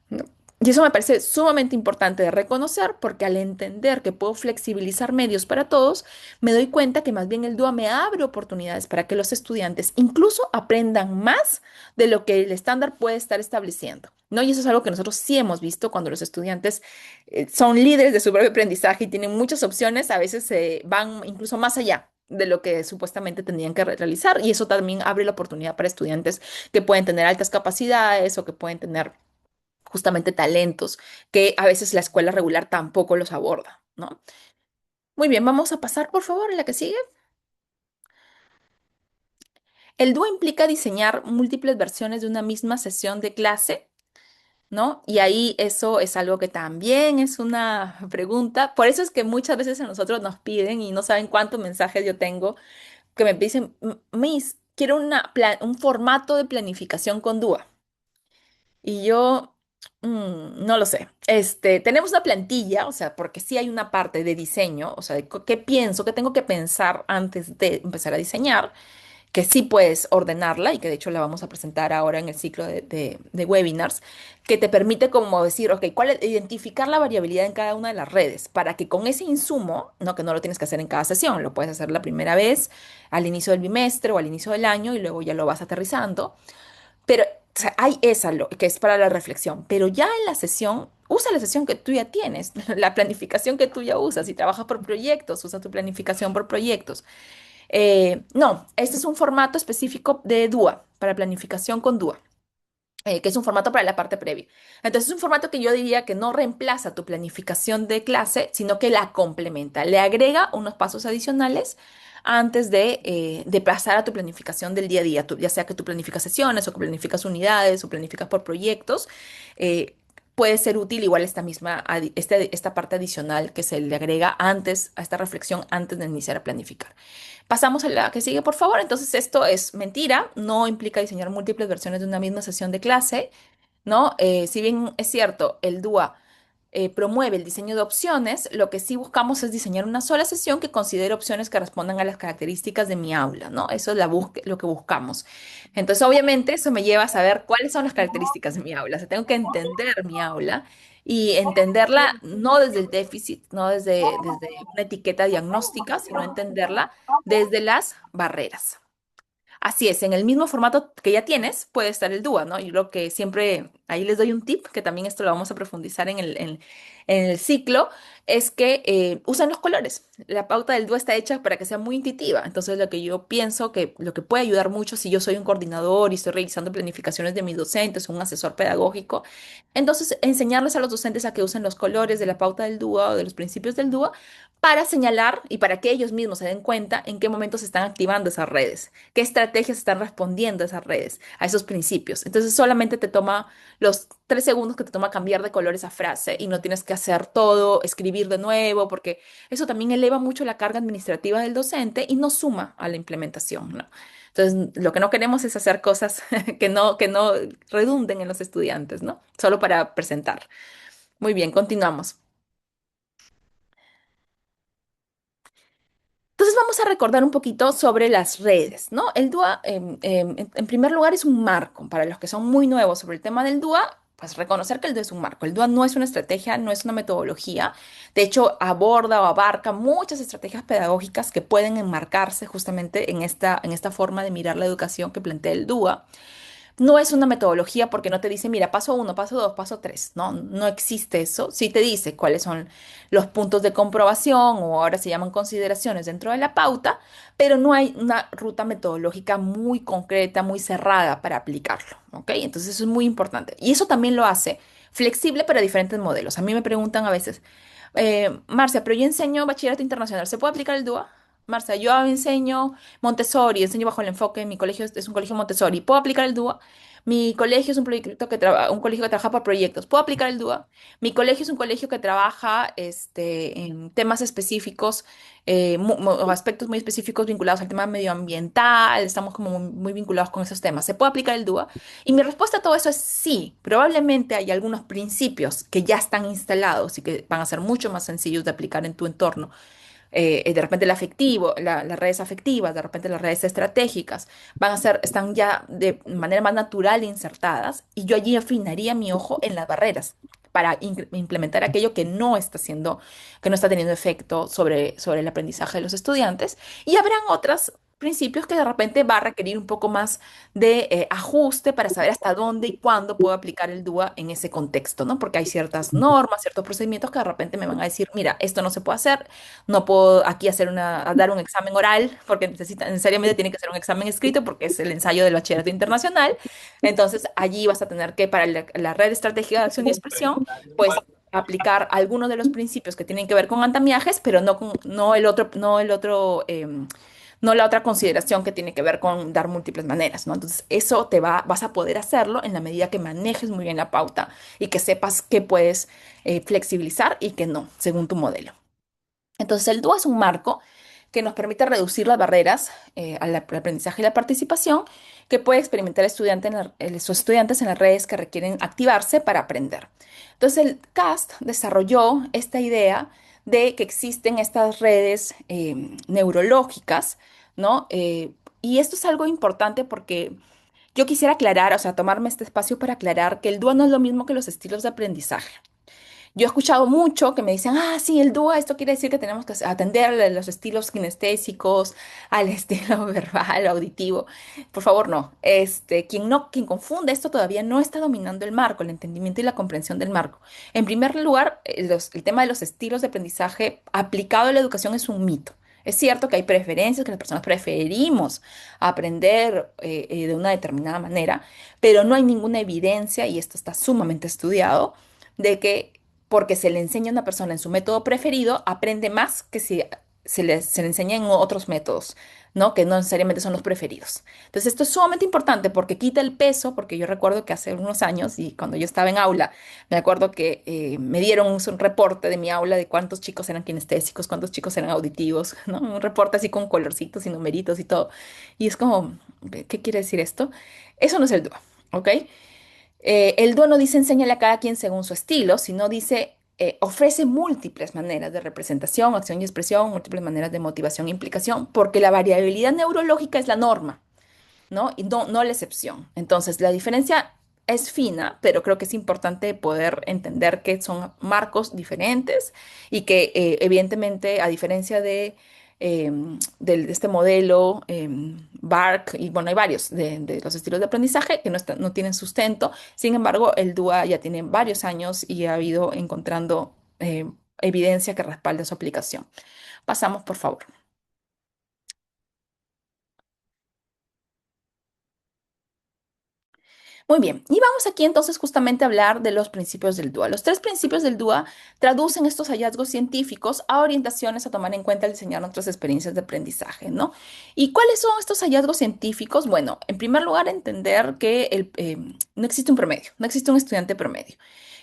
¿No? Y eso me parece sumamente importante de reconocer porque al entender que puedo flexibilizar medios para todos, me doy cuenta que más bien el DUA me abre oportunidades para que los estudiantes incluso aprendan más de lo que el estándar puede estar estableciendo, ¿no? Y eso es algo que nosotros sí hemos visto cuando los estudiantes son líderes de su propio aprendizaje y tienen muchas opciones, a veces se van incluso más allá de lo que supuestamente tendrían que realizar y eso también abre la oportunidad para estudiantes que pueden tener altas capacidades o que pueden tener justamente talentos que a veces la escuela regular tampoco los aborda, ¿no? Muy bien, vamos a pasar, por favor, a la que sigue. El dúo implica diseñar múltiples versiones de una misma sesión de clase, ¿no? Y ahí eso es algo que también es una pregunta. Por eso es que muchas veces a nosotros nos piden y no saben cuántos mensajes yo tengo que me dicen, Miss, quiero un formato de planificación con DUA. Y yo no lo sé. Tenemos una plantilla, o sea, porque sí hay una parte de diseño, o sea, de qué pienso, qué tengo que pensar antes de empezar a diseñar, que sí puedes ordenarla y que de hecho la vamos a presentar ahora en el ciclo de webinars, que te permite como decir, ok, identificar la variabilidad en cada una de las redes para que con ese insumo, no que no lo tienes que hacer en cada sesión, lo puedes hacer la primera vez al inicio del bimestre o al inicio del año y luego ya lo vas aterrizando. Pero o sea, hay esa que es para la reflexión, pero ya en la sesión, usa la sesión que tú ya tienes, la planificación que tú ya usas. Si trabajas por proyectos, usa tu planificación por proyectos. No, este es un formato específico de DUA, para planificación con DUA, que es un formato para la parte previa. Entonces, es un formato que yo diría que no reemplaza tu planificación de clase, sino que la complementa, le agrega unos pasos adicionales antes de pasar a tu planificación del día a día, ya sea que tú planificas sesiones o que planificas unidades o planificas por proyectos. Puede ser útil igual esta parte adicional que se le agrega antes a esta reflexión antes de iniciar a planificar. Pasamos a la que sigue, por favor. Entonces, esto es mentira, no implica diseñar múltiples versiones de una misma sesión de clase, ¿no? Si bien es cierto, el DUA promueve el diseño de opciones, lo que sí buscamos es diseñar una sola sesión que considere opciones que respondan a las características de mi aula, ¿no? Eso es lo que buscamos. Entonces, obviamente, eso me lleva a saber cuáles son las características de mi aula. O sea, tengo que entender mi aula y entenderla no desde el déficit, no desde una etiqueta diagnóstica, sino entenderla desde las barreras. Así es, en el mismo formato que ya tienes puede estar el DUA, ¿no? Yo lo que siempre, ahí les doy un tip, que también esto lo vamos a profundizar en el ciclo, es que usan los colores. La pauta del DUA está hecha para que sea muy intuitiva. Entonces, lo que yo pienso que lo que puede ayudar mucho si yo soy un coordinador y estoy realizando planificaciones de mis docentes, un asesor pedagógico, entonces enseñarles a los docentes a que usen los colores de la pauta del DUA o de los principios del DUA para señalar y para que ellos mismos se den cuenta en qué momento se están activando esas redes, qué estrategias están respondiendo a esas redes, a esos principios. Entonces solamente te toma los 3 segundos que te toma cambiar de color esa frase y no tienes que hacer todo, escribir de nuevo, porque eso también eleva mucho la carga administrativa del docente y no suma a la implementación, ¿no? Entonces, lo que no queremos es hacer cosas que no redunden en los estudiantes, ¿no? Solo para presentar. Muy bien, continuamos. Entonces vamos a recordar un poquito sobre las redes, ¿no? El DUA, en primer lugar, es un marco. Para los que son muy nuevos sobre el tema del DUA, pues reconocer que el DUA es un marco. El DUA no es una estrategia, no es una metodología. De hecho, aborda o abarca muchas estrategias pedagógicas que pueden enmarcarse justamente en esta forma de mirar la educación que plantea el DUA. No es una metodología porque no te dice, mira, paso uno, paso dos, paso tres. No, no existe eso. Sí te dice cuáles son los puntos de comprobación o ahora se llaman consideraciones dentro de la pauta, pero no hay una ruta metodológica muy concreta, muy cerrada para aplicarlo. ¿Ok? Entonces eso es muy importante. Y eso también lo hace flexible para diferentes modelos. A mí me preguntan a veces, Marcia, pero yo enseño bachillerato internacional, ¿se puede aplicar el DUA? Marcia, yo enseño Montessori, enseño bajo el enfoque, mi colegio es un colegio Montessori, ¿puedo aplicar el DUA? Mi colegio es un proyecto un colegio que trabaja por proyectos, ¿puedo aplicar el DUA? Mi colegio es un colegio que trabaja en temas específicos, o aspectos muy específicos vinculados al tema medioambiental, estamos como muy vinculados con esos temas, ¿se puede aplicar el DUA? Y mi respuesta a todo eso es sí, probablemente hay algunos principios que ya están instalados y que van a ser mucho más sencillos de aplicar en tu entorno, de repente el afectivo, las redes afectivas, de repente las redes estratégicas, están ya de manera más natural insertadas y yo allí afinaría mi ojo en las barreras para implementar aquello que no está haciendo, que no está teniendo efecto sobre el aprendizaje de los estudiantes. Y habrán otros principios que de repente va a requerir un poco más de ajuste para saber hasta dónde y cuándo puedo aplicar el DUA en ese contexto, ¿no? Porque hay ciertas normas, ciertos procedimientos que de repente me van a decir, mira, esto no se puede hacer, no puedo aquí dar un examen oral porque necesariamente tiene que ser un examen escrito porque es el ensayo del bachillerato internacional. Entonces, allí vas a tener que, para la red estratégica de acción y expresión, pues aplicar algunos de los principios que tienen que ver con andamiajes, pero no la otra consideración que tiene que ver con dar múltiples maneras, ¿no? Entonces, vas a poder hacerlo en la medida que manejes muy bien la pauta y que sepas qué puedes flexibilizar y qué no, según tu modelo. Entonces, el DUA es un marco que nos permite reducir las barreras al aprendizaje y la participación que puede experimentar sus estudiantes en las redes que requieren activarse para aprender. Entonces, el CAST desarrolló esta idea de que existen estas redes neurológicas, ¿no? Y esto es algo importante porque yo quisiera aclarar, o sea, tomarme este espacio para aclarar que el DUA no es lo mismo que los estilos de aprendizaje. Yo he escuchado mucho que me dicen, ah, sí, el DUA, esto quiere decir que tenemos que atender a los estilos kinestésicos, al estilo verbal, auditivo. Por favor, no. Quien confunde esto todavía no está dominando el marco, el entendimiento y la comprensión del marco. En primer lugar, el tema de los estilos de aprendizaje aplicado a la educación es un mito. Es cierto que hay preferencias, que las personas preferimos aprender de una determinada manera, pero no hay ninguna evidencia, y esto está sumamente estudiado, de que porque se le enseña a una persona en su método preferido, aprende más que si se le enseña en otros métodos, ¿no? Que no necesariamente son los preferidos. Entonces, esto es sumamente importante porque quita el peso, porque yo recuerdo que hace unos años, y cuando yo estaba en aula, me acuerdo que me dieron un reporte de mi aula de cuántos chicos eran kinestésicos, cuántos chicos eran auditivos, ¿no? Un reporte así con colorcitos y numeritos y todo. Y es como, ¿qué quiere decir esto? Eso no es el DUA, ¿ok? El DUA no dice enséñale a cada quien según su estilo, sino dice ofrece múltiples maneras de representación, acción y expresión, múltiples maneras de motivación e implicación, porque la variabilidad neurológica es la norma, ¿no? Y no la excepción. Entonces, la diferencia es fina, pero creo que es importante poder entender que son marcos diferentes y que evidentemente, a diferencia de de este modelo BARC, y bueno, hay varios de los estilos de aprendizaje que no tienen sustento. Sin embargo, el DUA ya tiene varios años y ha ido encontrando evidencia que respalda su aplicación. Pasamos, por favor. Muy bien, y vamos aquí entonces justamente a hablar de los principios del DUA. Los tres principios del DUA traducen estos hallazgos científicos a orientaciones a tomar en cuenta al diseñar nuestras experiencias de aprendizaje, ¿no? ¿Y cuáles son estos hallazgos científicos? Bueno, en primer lugar, entender que no existe un promedio, no existe un estudiante promedio.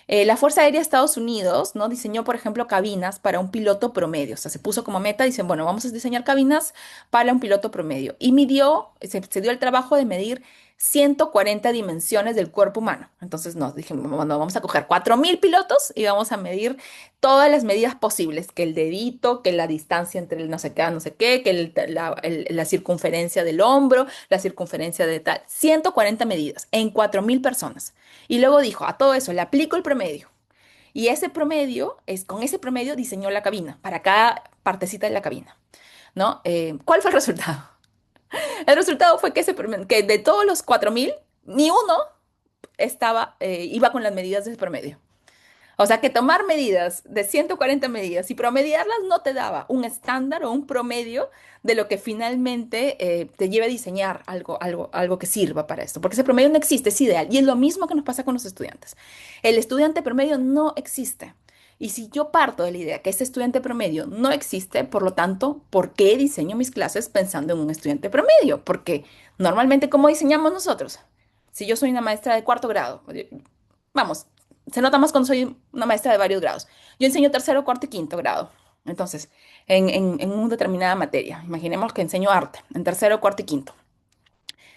La Fuerza Aérea de Estados Unidos, ¿no? Diseñó, por ejemplo, cabinas para un piloto promedio. O sea, se puso como meta, dicen, bueno, vamos a diseñar cabinas para un piloto promedio. Y se dio el trabajo de medir 140 dimensiones del cuerpo humano. Entonces nos dijimos, bueno, vamos a coger 4.000 pilotos y vamos a medir todas las medidas posibles, que el dedito, que la distancia entre el no sé qué, no sé qué, que la circunferencia del hombro, la circunferencia de tal. 140 medidas en 4.000 personas. Y luego dijo, a todo eso le aplico el promedio. Y con ese promedio diseñó la cabina, para cada partecita de la cabina, ¿no? ¿Cuál fue el resultado? El resultado fue que de todos los 4.000, ni uno iba con las medidas del promedio. O sea que tomar medidas de 140 medidas y promediarlas no te daba un estándar o un promedio de lo que finalmente te lleve a diseñar algo que sirva para esto. Porque ese promedio no existe, es ideal. Y es lo mismo que nos pasa con los estudiantes. El estudiante promedio no existe. Y si yo parto de la idea que ese estudiante promedio no existe, por lo tanto, ¿por qué diseño mis clases pensando en un estudiante promedio? Porque normalmente, ¿cómo diseñamos nosotros? Si yo soy una maestra de cuarto grado, vamos, se nota más cuando soy una maestra de varios grados. Yo enseño tercero, cuarto y quinto grado. Entonces, en una determinada materia, imaginemos que enseño arte en tercero, cuarto y quinto.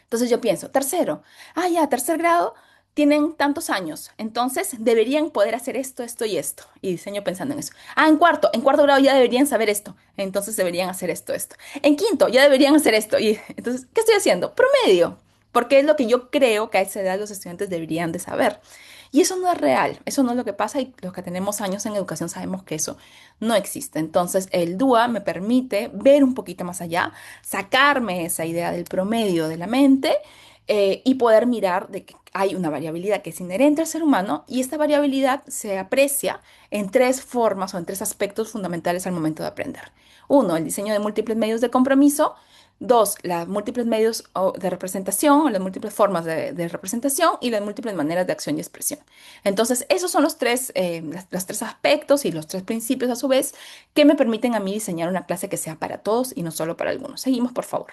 Entonces yo pienso, tercero, ya, tercer grado, tienen tantos años, entonces deberían poder hacer esto, esto y esto. Y diseño pensando en eso. En cuarto grado ya deberían saber esto, entonces deberían hacer esto, esto. En quinto ya deberían hacer esto. Y entonces, ¿qué estoy haciendo? Promedio, porque es lo que yo creo que a esa edad los estudiantes deberían de saber. Y eso no es real, eso no es lo que pasa y los que tenemos años en educación sabemos que eso no existe. Entonces, el DUA me permite ver un poquito más allá, sacarme esa idea del promedio de la mente y poder mirar de que hay una variabilidad que es inherente al ser humano y esta variabilidad se aprecia en tres formas o en tres aspectos fundamentales al momento de aprender. Uno, el diseño de múltiples medios de compromiso. Dos, los múltiples medios de representación o las múltiples formas de representación y las múltiples maneras de acción y expresión. Entonces, esos son los tres aspectos y los tres principios a su vez que me permiten a mí diseñar una clase que sea para todos y no solo para algunos. Seguimos, por favor.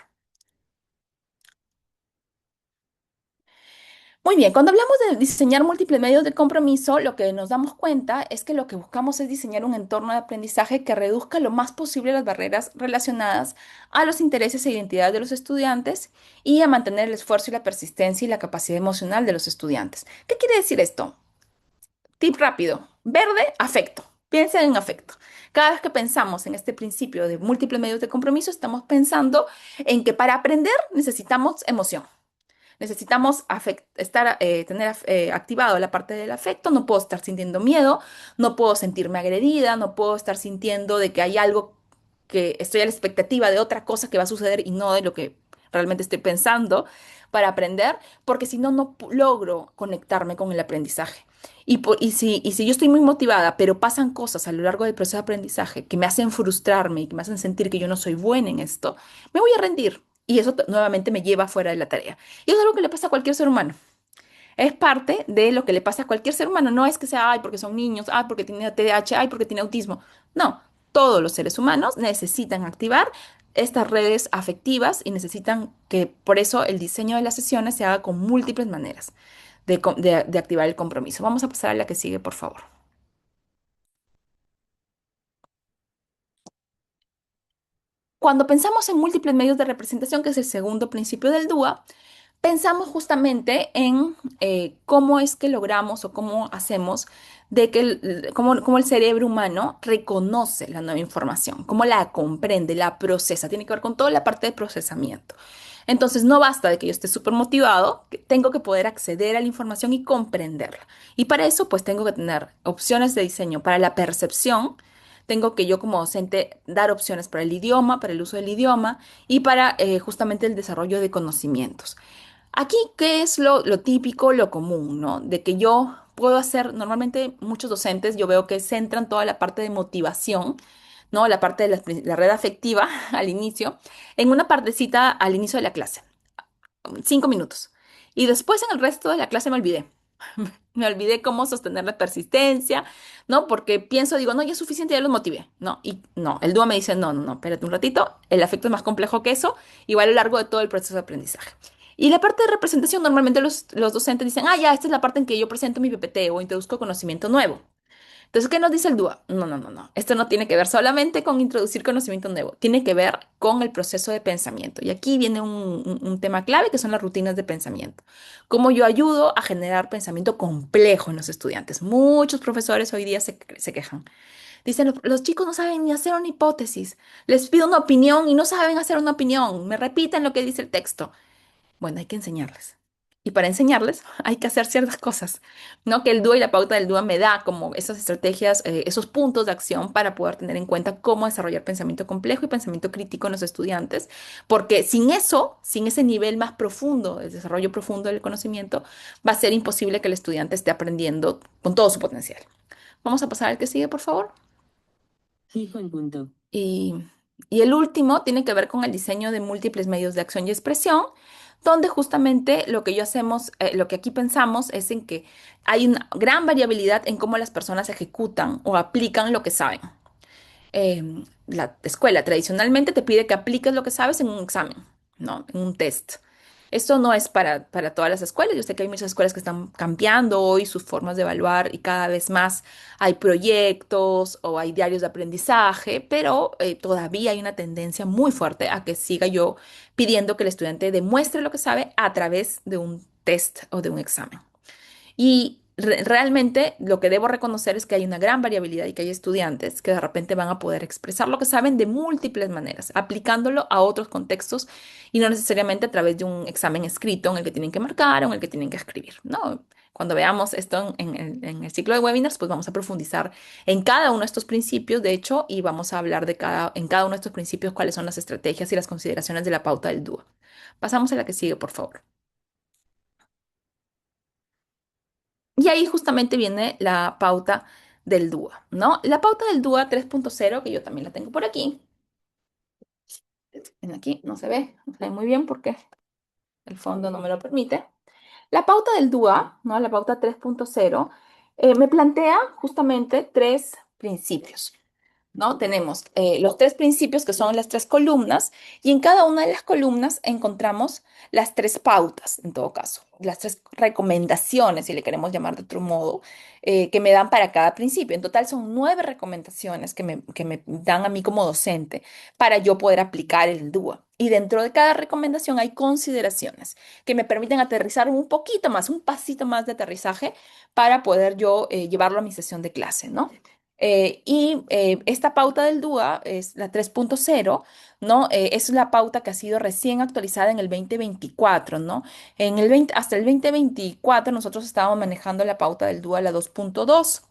Muy bien, cuando hablamos de diseñar múltiples medios de compromiso, lo que nos damos cuenta es que lo que buscamos es diseñar un entorno de aprendizaje que reduzca lo más posible las barreras relacionadas a los intereses e identidades de los estudiantes y a mantener el esfuerzo y la persistencia y la capacidad emocional de los estudiantes. ¿Qué quiere decir esto? Tip rápido. Verde, afecto. Piensen en afecto. Cada vez que pensamos en este principio de múltiples medios de compromiso, estamos pensando en que para aprender necesitamos emoción. Necesitamos tener activado la parte del afecto. No puedo estar sintiendo miedo, no puedo sentirme agredida, no puedo estar sintiendo de que hay algo que estoy a la expectativa de otra cosa que va a suceder y no de lo que realmente estoy pensando para aprender, porque si no, no logro conectarme con el aprendizaje. Y si yo estoy muy motivada, pero pasan cosas a lo largo del proceso de aprendizaje que me hacen frustrarme y que me hacen sentir que yo no soy buena en esto, me voy a rendir. Y eso nuevamente me lleva fuera de la tarea. Y eso es algo que le pasa a cualquier ser humano. Es parte de lo que le pasa a cualquier ser humano. No es que sea, ay, porque son niños, ay, porque tiene TDAH, ay, porque tiene autismo. No, todos los seres humanos necesitan activar estas redes afectivas y necesitan que por eso el diseño de las sesiones se haga con múltiples maneras de activar el compromiso. Vamos a pasar a la que sigue, por favor. Cuando pensamos en múltiples medios de representación, que es el segundo principio del DUA, pensamos justamente en cómo es que logramos o cómo hacemos de que cómo el cerebro humano reconoce la nueva información, cómo la comprende, la procesa. Tiene que ver con toda la parte de procesamiento. Entonces, no basta de que yo esté súper motivado, que tengo que poder acceder a la información y comprenderla. Y para eso, pues tengo que tener opciones de diseño para la percepción. tengo que yo como docente dar opciones para el idioma, para el uso del idioma y para justamente el desarrollo de conocimientos. Aquí, ¿qué es lo típico, lo común, ¿no? De que yo puedo hacer, normalmente muchos docentes yo veo que centran toda la parte de motivación, ¿no? La parte de la red afectiva al inicio, en una partecita al inicio de la clase, 5 minutos. Y después en el resto de la clase me olvidé. Me olvidé cómo sostener la persistencia, ¿no? Porque pienso, digo, no, ya es suficiente, ya los motivé, ¿no? Y no, el dúo me dice, no, no, no, espérate un ratito, el afecto es más complejo que eso y va a lo largo de todo el proceso de aprendizaje. Y la parte de representación, normalmente los docentes dicen, ah, ya, esta es la parte en que yo presento mi PPT o introduzco conocimiento nuevo. Entonces, ¿qué nos dice el DUA? No, no, no, no. Esto no tiene que ver solamente con introducir conocimiento nuevo, tiene que ver con el proceso de pensamiento. Y aquí viene un tema clave que son las rutinas de pensamiento. Cómo yo ayudo a generar pensamiento complejo en los estudiantes. Muchos profesores hoy día se quejan. Dicen, los chicos no saben ni hacer una hipótesis. Les pido una opinión y no saben hacer una opinión. Me repiten lo que dice el texto. Bueno, hay que enseñarles. Y para enseñarles hay que hacer ciertas cosas, ¿no? Que el DUA y la pauta del DUA me da como esas estrategias, esos puntos de acción para poder tener en cuenta cómo desarrollar pensamiento complejo y pensamiento crítico en los estudiantes, porque sin eso, sin ese nivel más profundo, el desarrollo profundo del conocimiento, va a ser imposible que el estudiante esté aprendiendo con todo su potencial. Vamos a pasar al que sigue, por favor. Fijo en punto. Y el último tiene que ver con el diseño de múltiples medios de acción y expresión, donde justamente lo que yo hacemos, lo que aquí pensamos es en que hay una gran variabilidad en cómo las personas ejecutan o aplican lo que saben. La escuela tradicionalmente te pide que apliques lo que sabes en un examen, ¿no? En un test. Esto no es para todas las escuelas. Yo sé que hay muchas escuelas que están cambiando hoy sus formas de evaluar y cada vez más hay proyectos o hay diarios de aprendizaje, pero todavía hay una tendencia muy fuerte a que siga yo pidiendo que el estudiante demuestre lo que sabe a través de un test o de un examen. Y realmente lo que debo reconocer es que hay una gran variabilidad y que hay estudiantes que de repente van a poder expresar lo que saben de múltiples maneras, aplicándolo a otros contextos y no necesariamente a través de un examen escrito en el que tienen que marcar o en el que tienen que escribir, ¿no? Cuando veamos esto en el ciclo de webinars, pues vamos a profundizar en cada uno de estos principios, de hecho, y vamos a hablar en cada uno de estos principios cuáles son las estrategias y las consideraciones de la pauta del DUA. Pasamos a la que sigue, por favor. Y ahí justamente viene la pauta del DUA, ¿no? La pauta del DUA 3.0, que yo también la tengo por aquí. En aquí no se ve muy bien porque el fondo no me lo permite. La pauta del DUA, ¿no? La pauta 3.0, me plantea justamente tres principios. ¿No? Tenemos los tres principios que son las tres columnas y en cada una de las columnas encontramos las tres pautas, en todo caso, las tres recomendaciones, si le queremos llamar de otro modo, que me dan para cada principio. En total son 9 recomendaciones que me dan a mí como docente para yo poder aplicar el DUA. Y dentro de cada recomendación hay consideraciones que me permiten aterrizar un poquito más, un pasito más de aterrizaje para poder yo llevarlo a mi sesión de clase, ¿no? Esta pauta del DUA es la 3.0, ¿no? Es la pauta que ha sido recién actualizada en el 2024, ¿no? Hasta el 2024 nosotros estábamos manejando la pauta del DUA, la 2.2.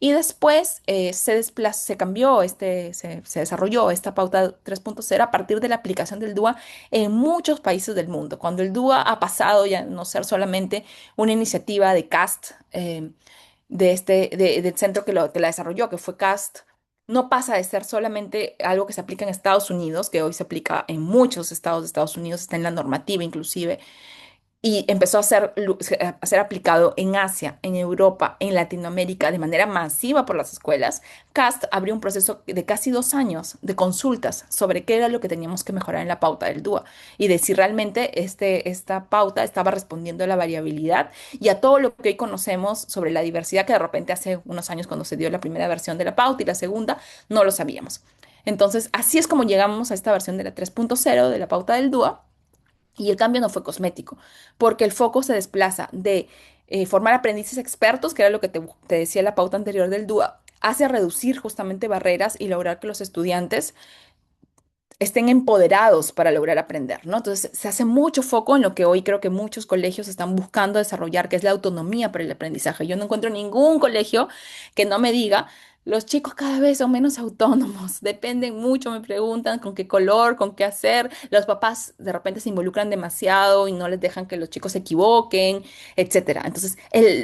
Y después se cambió, se desarrolló esta pauta 3.0 a partir de la aplicación del DUA en muchos países del mundo. Cuando el DUA ha pasado ya no ser solamente una iniciativa de CAST, del centro que la desarrolló, que fue CAST, no pasa de ser solamente algo que se aplica en Estados Unidos, que hoy se aplica en muchos estados de Estados Unidos, está en la normativa inclusive, y empezó a ser aplicado en Asia, en Europa, en Latinoamérica de manera masiva por las escuelas. CAST abrió un proceso de casi 2 años de consultas sobre qué era lo que teníamos que mejorar en la pauta del DUA y de si realmente esta pauta estaba respondiendo a la variabilidad y a todo lo que hoy conocemos sobre la diversidad que de repente hace unos años cuando se dio la primera versión de la pauta y la segunda no lo sabíamos. Entonces, así es como llegamos a esta versión de la 3.0 de la pauta del DUA. Y el cambio no fue cosmético, porque el foco se desplaza de formar aprendices expertos, que era lo que te decía la pauta anterior del DUA, hacia reducir justamente barreras y lograr que los estudiantes estén empoderados para lograr aprender, ¿no? Entonces se hace mucho foco en lo que hoy creo que muchos colegios están buscando desarrollar, que es la autonomía para el aprendizaje. Yo no encuentro ningún colegio que no me diga Los chicos cada vez son menos autónomos, dependen mucho, me preguntan con qué color, con qué hacer. Los papás de repente se involucran demasiado y no les dejan que los chicos se equivoquen, etcétera. Entonces,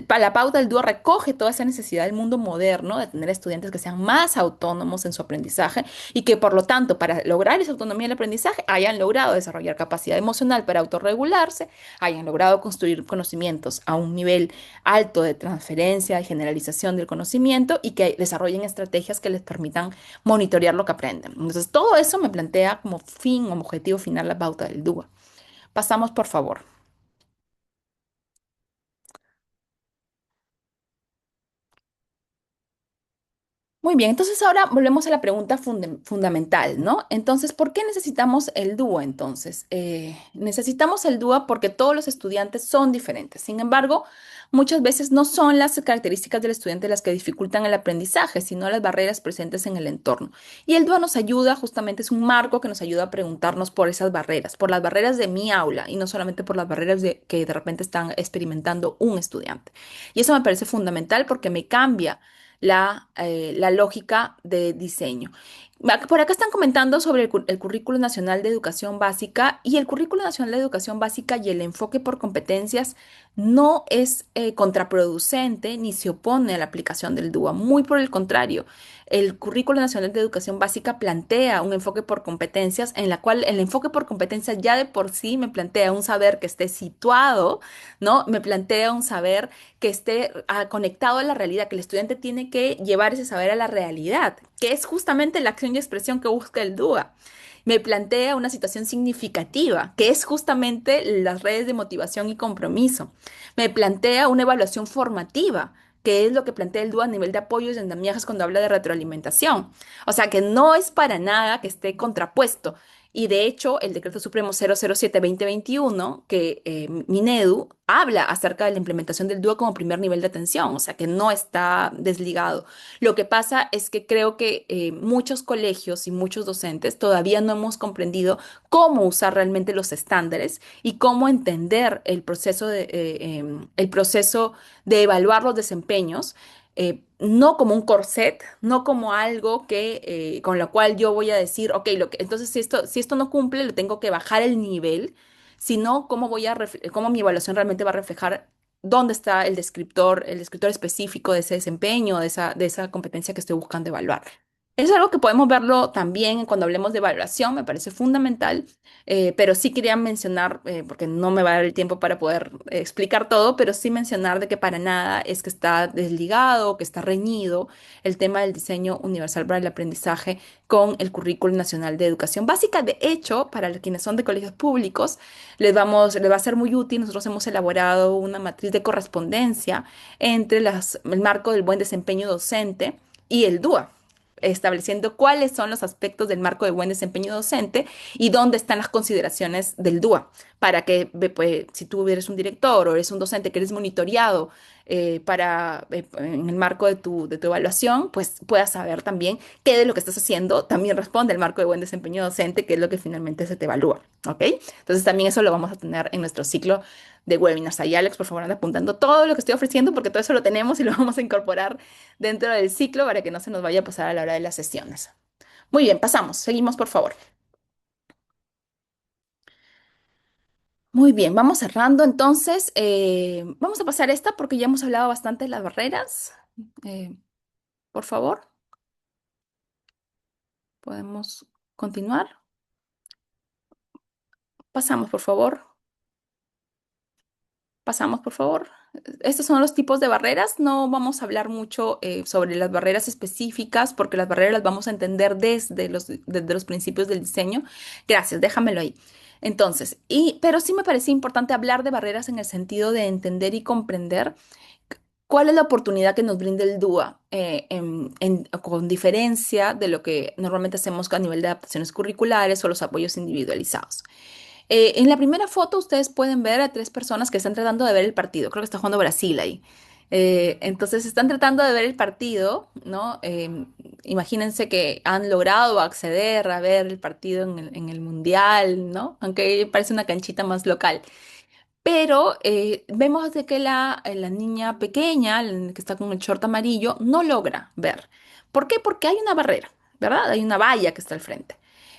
la pauta del dúo recoge toda esa necesidad del mundo moderno de tener estudiantes que sean más autónomos en su aprendizaje y que, por lo tanto, para lograr esa autonomía del aprendizaje, hayan logrado desarrollar capacidad emocional para autorregularse, hayan logrado construir conocimientos a un nivel alto de transferencia y generalización del conocimiento y que desarrollen estrategias que les permitan monitorear lo que aprenden. Entonces, todo eso me plantea como fin o objetivo final la pauta del DUA. Pasamos, por favor. Muy bien, entonces ahora volvemos a la pregunta fundamental, ¿no? Entonces, ¿por qué necesitamos el DUA entonces? Necesitamos el DUA porque todos los estudiantes son diferentes. Sin embargo, muchas veces no son las características del estudiante las que dificultan el aprendizaje, sino las barreras presentes en el entorno. Y el DUA nos ayuda, justamente es un marco que nos ayuda a preguntarnos por esas barreras, por las barreras de mi aula y no solamente por las barreras que de repente están experimentando un estudiante. Y eso me parece fundamental porque me cambia la lógica de diseño. Por acá están comentando sobre el Currículo Nacional de Educación Básica y el Currículo Nacional de Educación Básica y el enfoque por competencias no es contraproducente ni se opone a la aplicación del DUA. Muy por el contrario, el Currículo Nacional de Educación Básica plantea un enfoque por competencias en la cual el enfoque por competencias ya de por sí me plantea un saber que esté situado, ¿no? Me plantea un saber que esté conectado a la realidad, que el estudiante tiene que llevar ese saber a la realidad, que es justamente la acción y expresión que busca el DUA. Me plantea una situación significativa, que es justamente las redes de motivación y compromiso. Me plantea una evaluación formativa, que es lo que plantea el DUA a nivel de apoyos y andamiajes cuando habla de retroalimentación. O sea, que no es para nada que esté contrapuesto. Y de hecho, el Decreto Supremo 007-2021, que Minedu habla acerca de la implementación del DUA como primer nivel de atención, o sea que no está desligado. Lo que pasa es que creo que muchos colegios y muchos docentes todavía no hemos comprendido cómo usar realmente los estándares y cómo entender el proceso de evaluar los desempeños no como un corset, no como algo con lo cual yo voy a decir, ok, entonces si esto no cumple, le tengo que bajar el nivel, sino cómo mi evaluación realmente va a reflejar dónde está el descriptor específico de ese desempeño, de esa competencia que estoy buscando evaluar. Es algo que podemos verlo también cuando hablemos de evaluación, me parece fundamental, pero sí quería mencionar, porque no me va a dar el tiempo para poder explicar todo, pero sí mencionar de que para nada es que está desligado, que está reñido el tema del diseño universal para el aprendizaje con el Currículo Nacional de Educación Básica. De hecho, para quienes son de colegios públicos, les va a ser muy útil. Nosotros hemos elaborado una matriz de correspondencia entre el marco del buen desempeño docente y el DUA, estableciendo cuáles son los aspectos del marco de buen desempeño docente y dónde están las consideraciones del DUA, para que pues, si tú eres un director o eres un docente que eres monitoreado en el marco de tu evaluación, pues puedas saber también qué de lo que estás haciendo también responde al marco de buen desempeño docente, que es lo que finalmente se te evalúa, ¿ok? Entonces también eso lo vamos a tener en nuestro ciclo de webinars. Ahí, Alex, por favor, anda apuntando todo lo que estoy ofreciendo porque todo eso lo tenemos y lo vamos a incorporar dentro del ciclo para que no se nos vaya a pasar a la hora de las sesiones. Muy bien, pasamos. Seguimos, por favor. Muy bien, vamos cerrando. Entonces, vamos a pasar esta porque ya hemos hablado bastante de las barreras. Eh, por favor, podemos continuar. Pasamos, por favor. Pasamos, por favor. Estos son los tipos de barreras. No vamos a hablar mucho sobre las barreras específicas porque las barreras las vamos a entender desde los principios del diseño. Gracias, déjamelo ahí. Entonces, pero sí me parecía importante hablar de barreras en el sentido de entender y comprender cuál es la oportunidad que nos brinda el DUA con diferencia de lo que normalmente hacemos a nivel de adaptaciones curriculares o los apoyos individualizados. En la primera foto ustedes pueden ver a tres personas que están tratando de ver el partido. Creo que está jugando Brasil ahí. Entonces están tratando de ver el partido, ¿no? Imagínense que han logrado acceder a ver el partido en el Mundial, ¿no? Aunque parece una canchita más local. Pero vemos de que la niña pequeña, que está con el short amarillo, no logra ver. ¿Por qué? Porque hay una barrera, ¿verdad? Hay una valla que está al frente.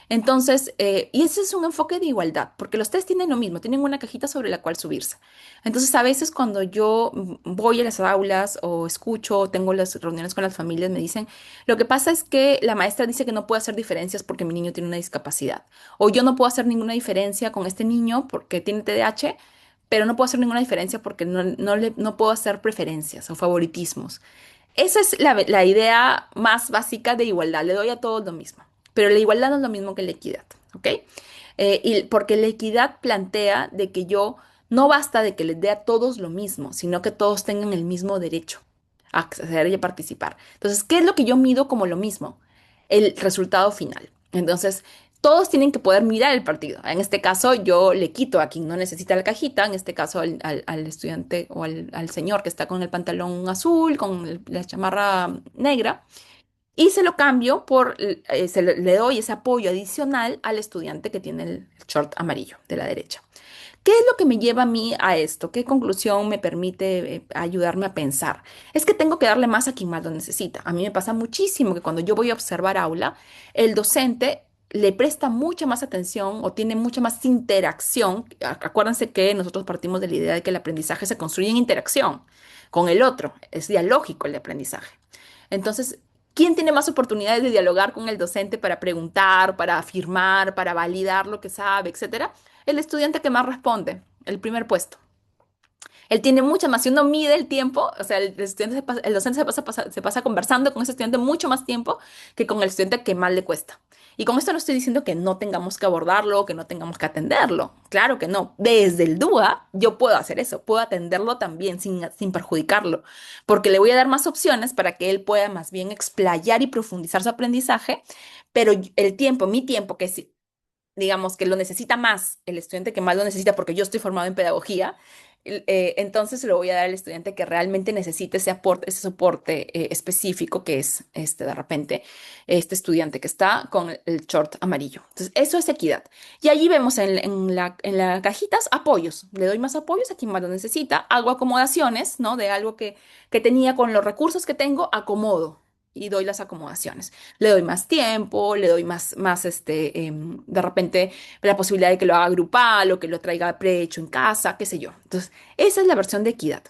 Entonces, y ese es un enfoque de igualdad, porque los tres tienen lo mismo, tienen una cajita sobre la cual subirse. Entonces, a veces cuando yo voy a las aulas o escucho o tengo las reuniones con las familias, me dicen, lo que pasa es que la maestra dice que no puedo hacer diferencias porque mi niño tiene una discapacidad, o yo no puedo hacer ninguna diferencia con este niño porque tiene TDAH, pero no puedo hacer ninguna diferencia porque no puedo hacer preferencias o favoritismos. Esa es la idea más básica de igualdad. Le doy a todos lo mismo. Pero la igualdad no es lo mismo que la equidad, ¿ok? Y porque la equidad plantea de que yo no basta de que les dé a todos lo mismo, sino que todos tengan el mismo derecho a acceder y a participar. Entonces, ¿qué es lo que yo mido como lo mismo? El resultado final. Entonces, todos tienen que poder mirar el partido. En este caso, yo le quito a quien no necesita la cajita, en este caso al estudiante o al señor que está con el pantalón azul, con la chamarra negra, y se lo cambio le doy ese apoyo adicional al estudiante que tiene el short amarillo de la derecha. ¿Qué es lo que me lleva a mí a esto? ¿Qué conclusión me permite ayudarme a pensar? Es que tengo que darle más a quien más lo necesita. A mí me pasa muchísimo que cuando yo voy a observar aula, el docente le presta mucha más atención o tiene mucha más interacción. Acuérdense que nosotros partimos de la idea de que el aprendizaje se construye en interacción con el otro. Es dialógico el aprendizaje. Entonces, ¿quién tiene más oportunidades de dialogar con el docente para preguntar, para afirmar, para validar lo que sabe, etcétera? El estudiante que más responde, el primer puesto. Él tiene mucha más, si uno mide el tiempo, o sea, el docente se pasa conversando con ese estudiante mucho más tiempo que con el estudiante que más le cuesta. Y con esto no estoy diciendo que no tengamos que abordarlo, que no tengamos que atenderlo. Claro que no. Desde el DUA yo puedo hacer eso, puedo atenderlo también sin perjudicarlo, porque le voy a dar más opciones para que él pueda más bien explayar y profundizar su aprendizaje, pero el tiempo, mi tiempo, que es, digamos, que lo necesita más el estudiante que más lo necesita porque yo estoy formado en pedagogía, entonces se lo voy a dar al estudiante que realmente necesite ese aporte, ese soporte específico que es de repente este estudiante que está con el short amarillo. Entonces, eso es equidad. Y allí vemos en la cajitas apoyos. Le doy más apoyos a quien más lo necesita. Hago acomodaciones, ¿no? De algo que tenía con los recursos que tengo, acomodo. Y doy las acomodaciones. Le doy más tiempo, le doy de repente la posibilidad de que lo haga grupal o que lo traiga prehecho en casa, qué sé yo. Entonces, esa es la versión de equidad.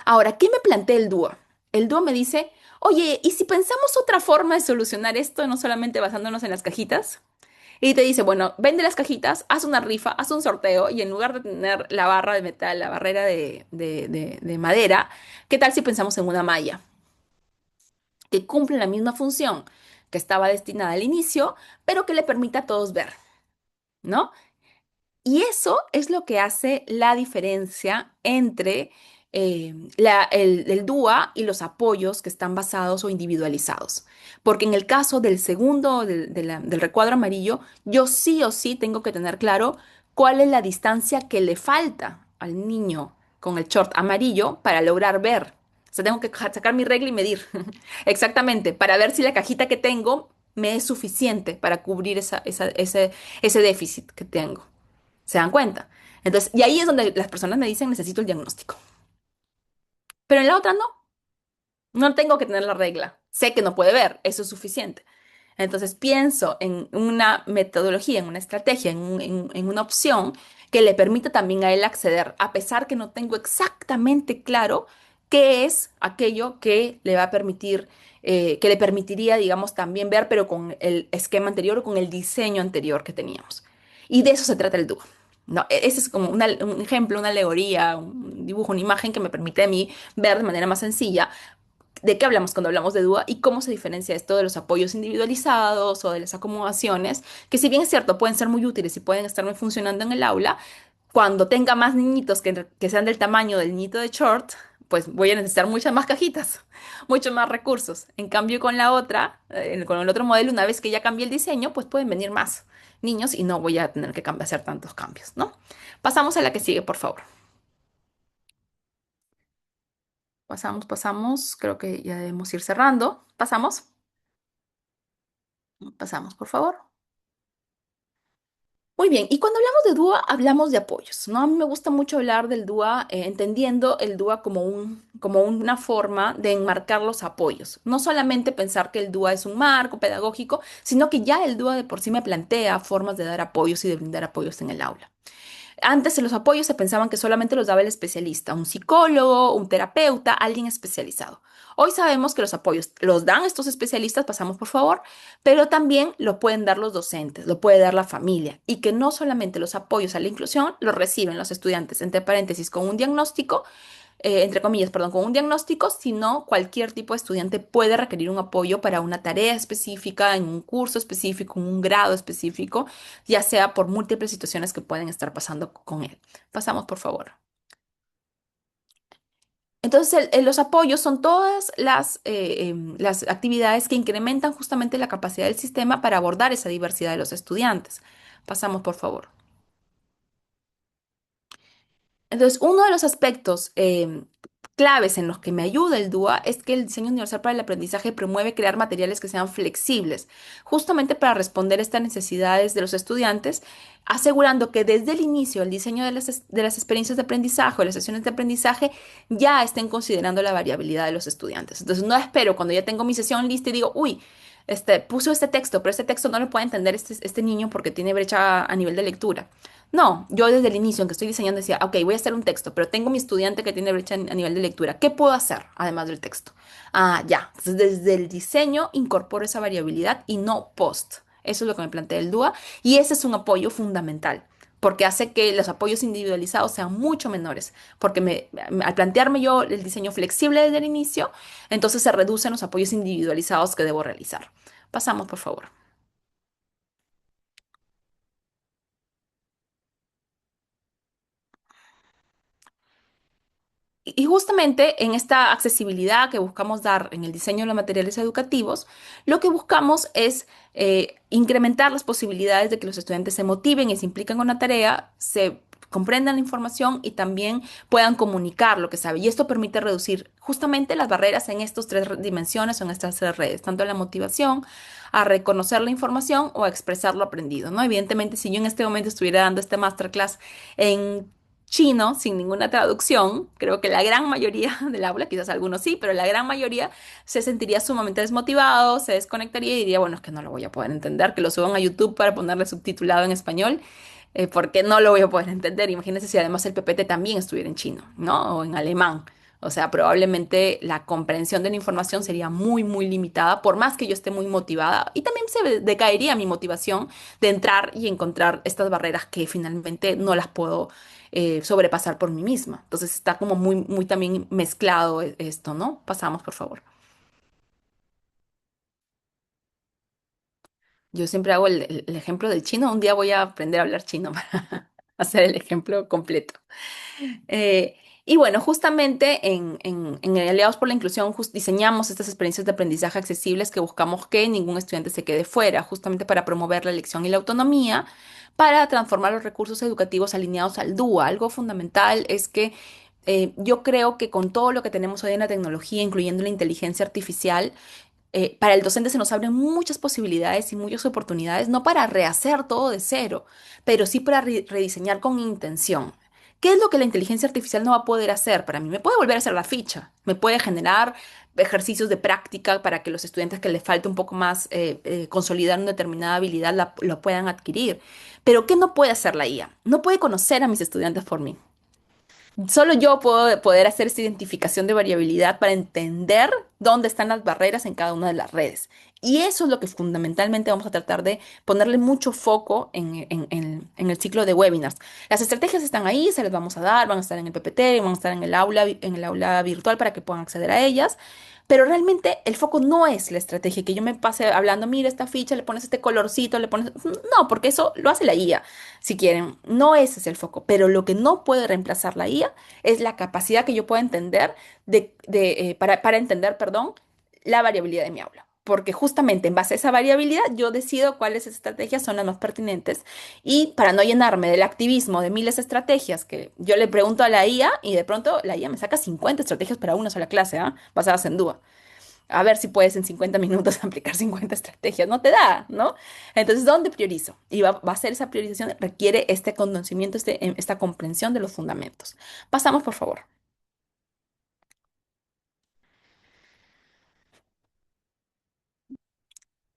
Ahora, ¿qué me plantea el dúo? El dúo me dice, oye, ¿y si pensamos otra forma de solucionar esto, no solamente basándonos en las cajitas? Y te dice, bueno, vende las cajitas, haz una rifa, haz un sorteo y en lugar de tener la barra de metal, la barrera de madera, ¿qué tal si pensamos en una malla que cumple la misma función que estaba destinada al inicio, pero que le permita a todos ver, ¿no? Y eso es lo que hace la diferencia entre el DUA y los apoyos que están basados o individualizados. Porque en el caso del segundo, del recuadro amarillo, yo sí o sí tengo que tener claro cuál es la distancia que le falta al niño con el short amarillo para lograr ver. O sea, tengo que sacar mi regla y medir exactamente para ver si la cajita que tengo me es suficiente para cubrir ese déficit que tengo. ¿Se dan cuenta? Entonces, y ahí es donde las personas me dicen, necesito el diagnóstico. Pero en la otra no, no tengo que tener la regla. Sé que no puede ver, eso es suficiente. Entonces pienso en una metodología, en una estrategia, en una opción que le permita también a él acceder, a pesar que no tengo exactamente claro qué es aquello que le va a permitir, que le permitiría, digamos, también ver, pero con el esquema anterior o con el diseño anterior que teníamos. Y de eso se trata el dúo. No, ese es como un ejemplo, una alegoría, un dibujo, una imagen que me permite a mí ver de manera más sencilla de qué hablamos cuando hablamos de DUA y cómo se diferencia esto de los apoyos individualizados o de las acomodaciones, que si bien es cierto, pueden ser muy útiles y pueden estarme funcionando en el aula, cuando tenga más niñitos que sean del tamaño del niñito de short, pues voy a necesitar muchas más cajitas, muchos más recursos. En cambio, con la otra, con el otro modelo, una vez que ya cambié el diseño, pues pueden venir más niños y no voy a tener que hacer tantos cambios, ¿no? Pasamos a la que sigue, por favor. Pasamos. Creo que ya debemos ir cerrando. Pasamos, por favor. Muy bien, y cuando hablamos de DUA, hablamos de apoyos, ¿no? A mí me gusta mucho hablar del DUA, entendiendo el DUA como como una forma de enmarcar los apoyos. No solamente pensar que el DUA es un marco pedagógico, sino que ya el DUA de por sí me plantea formas de dar apoyos y de brindar apoyos en el aula. Antes en los apoyos se pensaban que solamente los daba el especialista, un psicólogo, un terapeuta, alguien especializado. Hoy sabemos que los apoyos los dan estos especialistas, pasamos por favor, pero también lo pueden dar los docentes, lo puede dar la familia y que no solamente los apoyos a la inclusión los reciben los estudiantes, entre paréntesis, con un diagnóstico, entre comillas, perdón, con un diagnóstico, sino cualquier tipo de estudiante puede requerir un apoyo para una tarea específica, en un curso específico, en un grado específico, ya sea por múltiples situaciones que pueden estar pasando con él. Pasamos, por favor. Entonces, los apoyos son todas las actividades que incrementan justamente la capacidad del sistema para abordar esa diversidad de los estudiantes. Pasamos, por favor. Entonces, uno de los aspectos claves en los que me ayuda el DUA es que el diseño universal para el aprendizaje promueve crear materiales que sean flexibles, justamente para responder a estas necesidades de los estudiantes, asegurando que desde el inicio el diseño de de las experiencias de aprendizaje o las sesiones de aprendizaje ya estén considerando la variabilidad de los estudiantes. Entonces, no espero cuando ya tengo mi sesión lista y digo, uy, puso este texto, pero este texto no lo puede entender este niño porque tiene brecha a nivel de lectura. No, yo desde el inicio en que estoy diseñando decía, ok, voy a hacer un texto, pero tengo mi estudiante que tiene brecha a nivel de lectura. ¿Qué puedo hacer además del texto? Ah, ya. Entonces, desde el diseño incorporo esa variabilidad y no post. Eso es lo que me plantea el DUA y ese es un apoyo fundamental porque hace que los apoyos individualizados sean mucho menores, porque al plantearme yo el diseño flexible desde el inicio, entonces se reducen los apoyos individualizados que debo realizar. Pasamos, por favor. Y justamente en esta accesibilidad que buscamos dar en el diseño de los materiales educativos, lo que buscamos es incrementar las posibilidades de que los estudiantes se motiven y se impliquen con la tarea, se comprendan la información y también puedan comunicar lo que saben. Y esto permite reducir justamente las barreras en estas tres dimensiones o en estas tres redes, tanto la motivación, a reconocer la información o a expresar lo aprendido, ¿no? Evidentemente, si yo en este momento estuviera dando este masterclass en chino sin ninguna traducción, creo que la gran mayoría del aula, quizás algunos sí, pero la gran mayoría se sentiría sumamente desmotivado, se desconectaría y diría, bueno, es que no lo voy a poder entender, que lo suban a YouTube para ponerle subtitulado en español, porque no lo voy a poder entender. Imagínense si además el PPT también estuviera en chino, ¿no? O en alemán. O sea, probablemente la comprensión de la información sería muy limitada, por más que yo esté muy motivada. Y también se decaería mi motivación de entrar y encontrar estas barreras que finalmente no las puedo sobrepasar por mí misma. Entonces está como muy también mezclado esto, ¿no? Pasamos, por favor. Yo siempre hago el ejemplo del chino. Un día voy a aprender a hablar chino para hacer el ejemplo completo. Eh, y bueno, justamente en Aliados por la Inclusión diseñamos estas experiencias de aprendizaje accesibles que buscamos que ningún estudiante se quede fuera, justamente para promover la elección y la autonomía, para transformar los recursos educativos alineados al DUA. Algo fundamental es que yo creo que con todo lo que tenemos hoy en la tecnología, incluyendo la inteligencia artificial, para el docente se nos abren muchas posibilidades y muchas oportunidades, no para rehacer todo de cero, pero sí para rediseñar con intención. ¿Qué es lo que la inteligencia artificial no va a poder hacer para mí? Me puede volver a hacer la ficha, me puede generar ejercicios de práctica para que los estudiantes que les falte un poco más consolidar una determinada habilidad lo puedan adquirir. Pero ¿qué no puede hacer la IA? No puede conocer a mis estudiantes por mí. Solo yo puedo poder hacer esta identificación de variabilidad para entender dónde están las barreras en cada una de las redes. Y eso es lo que fundamentalmente vamos a tratar de ponerle mucho foco en el ciclo de webinars. Las estrategias están ahí, se las vamos a dar, van a estar en el PPT, van a estar en el aula virtual para que puedan acceder a ellas. Pero realmente el foco no es la estrategia, que yo me pase hablando, mira esta ficha, le pones este colorcito, le pones... No, porque eso lo hace la IA, si quieren. No ese es el foco, pero lo que no puede reemplazar la IA es la capacidad que yo pueda entender para entender, perdón, la variabilidad de mi aula. Porque justamente en base a esa variabilidad yo decido cuáles estrategias son las más pertinentes y para no llenarme del activismo de miles de estrategias que yo le pregunto a la IA y de pronto la IA me saca 50 estrategias para una sola clase, ¿ah? Basadas en DUA. a ver si puedes en 50 minutos aplicar 50 estrategias. No te da, ¿no? Entonces, ¿dónde priorizo? Y va a ser esa priorización, requiere este conocimiento, esta comprensión de los fundamentos. Pasamos, por favor.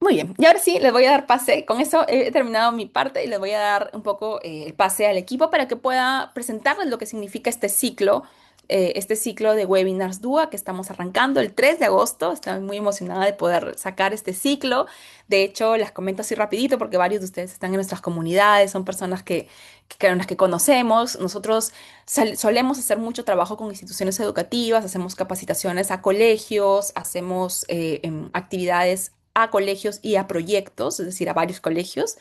Muy bien, y ahora sí, les voy a dar pase. Con eso he terminado mi parte y les voy a dar un poco el pase al equipo para que pueda presentarles lo que significa este ciclo de webinars DUA que estamos arrancando el 3 de agosto. Estoy muy emocionada de poder sacar este ciclo. De hecho, las comento así rapidito porque varios de ustedes están en nuestras comunidades, son personas con las que conocemos. Nosotros solemos hacer mucho trabajo con instituciones educativas, hacemos capacitaciones a colegios, hacemos actividades a colegios y a proyectos, es decir, a varios colegios.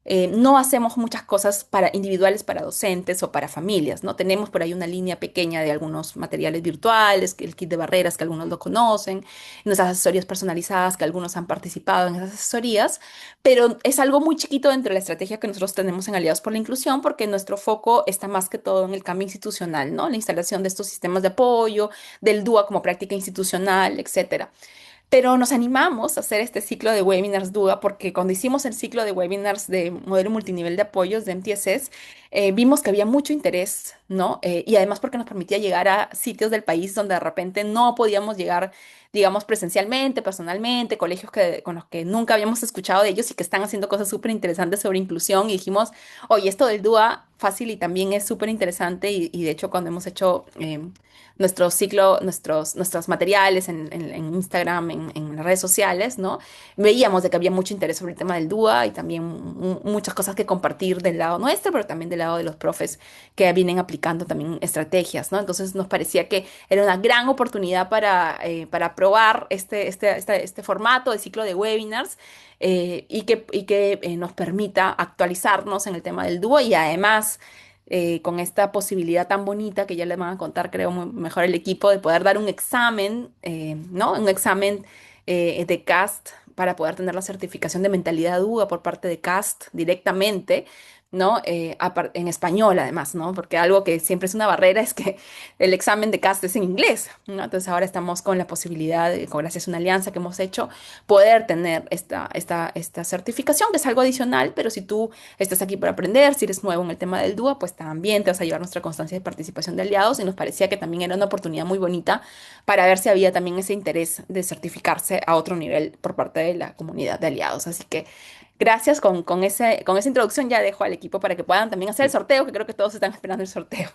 No hacemos muchas cosas para individuales para docentes o para familias, ¿no? Tenemos por ahí una línea pequeña de algunos materiales virtuales, el kit de barreras que algunos lo conocen, nuestras asesorías personalizadas que algunos han participado en esas asesorías, pero es algo muy chiquito dentro de la estrategia que nosotros tenemos en Aliados por la Inclusión porque nuestro foco está más que todo en el cambio institucional, ¿no? La instalación de estos sistemas de apoyo, del DUA como práctica institucional, etcétera. Pero nos animamos a hacer este ciclo de webinars DUA porque cuando hicimos el ciclo de webinars de modelo multinivel de apoyos de MTSS, vimos que había mucho interés, ¿no? Y además porque nos permitía llegar a sitios del país donde de repente no podíamos llegar, digamos, presencialmente, personalmente, colegios con los que nunca habíamos escuchado de ellos y que están haciendo cosas súper interesantes sobre inclusión. Y dijimos, oye, esto del DUA fácil y también es súper interesante. Y de hecho, cuando hemos hecho nuestro ciclo, nuestros materiales en Instagram, en las redes sociales, ¿no? Veíamos de que había mucho interés sobre el tema del DUA y también muchas cosas que compartir del lado nuestro, pero también del lado de los profes que vienen aplicando también estrategias, ¿no? Entonces nos parecía que era una gran oportunidad para probar este formato de ciclo de webinars y que nos permita actualizarnos en el tema del dúo y además con esta posibilidad tan bonita que ya les van a contar, creo, mejor el equipo, de poder dar un examen, ¿no? Un examen de CAST para poder tener la certificación de mentalidad UA por parte de CAST directamente, ¿no? En español, además, ¿no? Porque algo que siempre es una barrera es que el examen de CAST es en inglés, ¿no? Entonces ahora estamos con la posibilidad, gracias a una alianza que hemos hecho, poder tener esta certificación, que es algo adicional, pero si tú estás aquí para aprender, si eres nuevo en el tema del DUA, pues también te vas a llevar nuestra constancia de participación de aliados y nos parecía que también era una oportunidad muy bonita para ver si había también ese interés de certificarse a otro nivel por parte de la comunidad de aliados. Así que gracias con esa introducción ya dejo al equipo para que puedan también hacer el sorteo, que creo que todos están esperando el sorteo.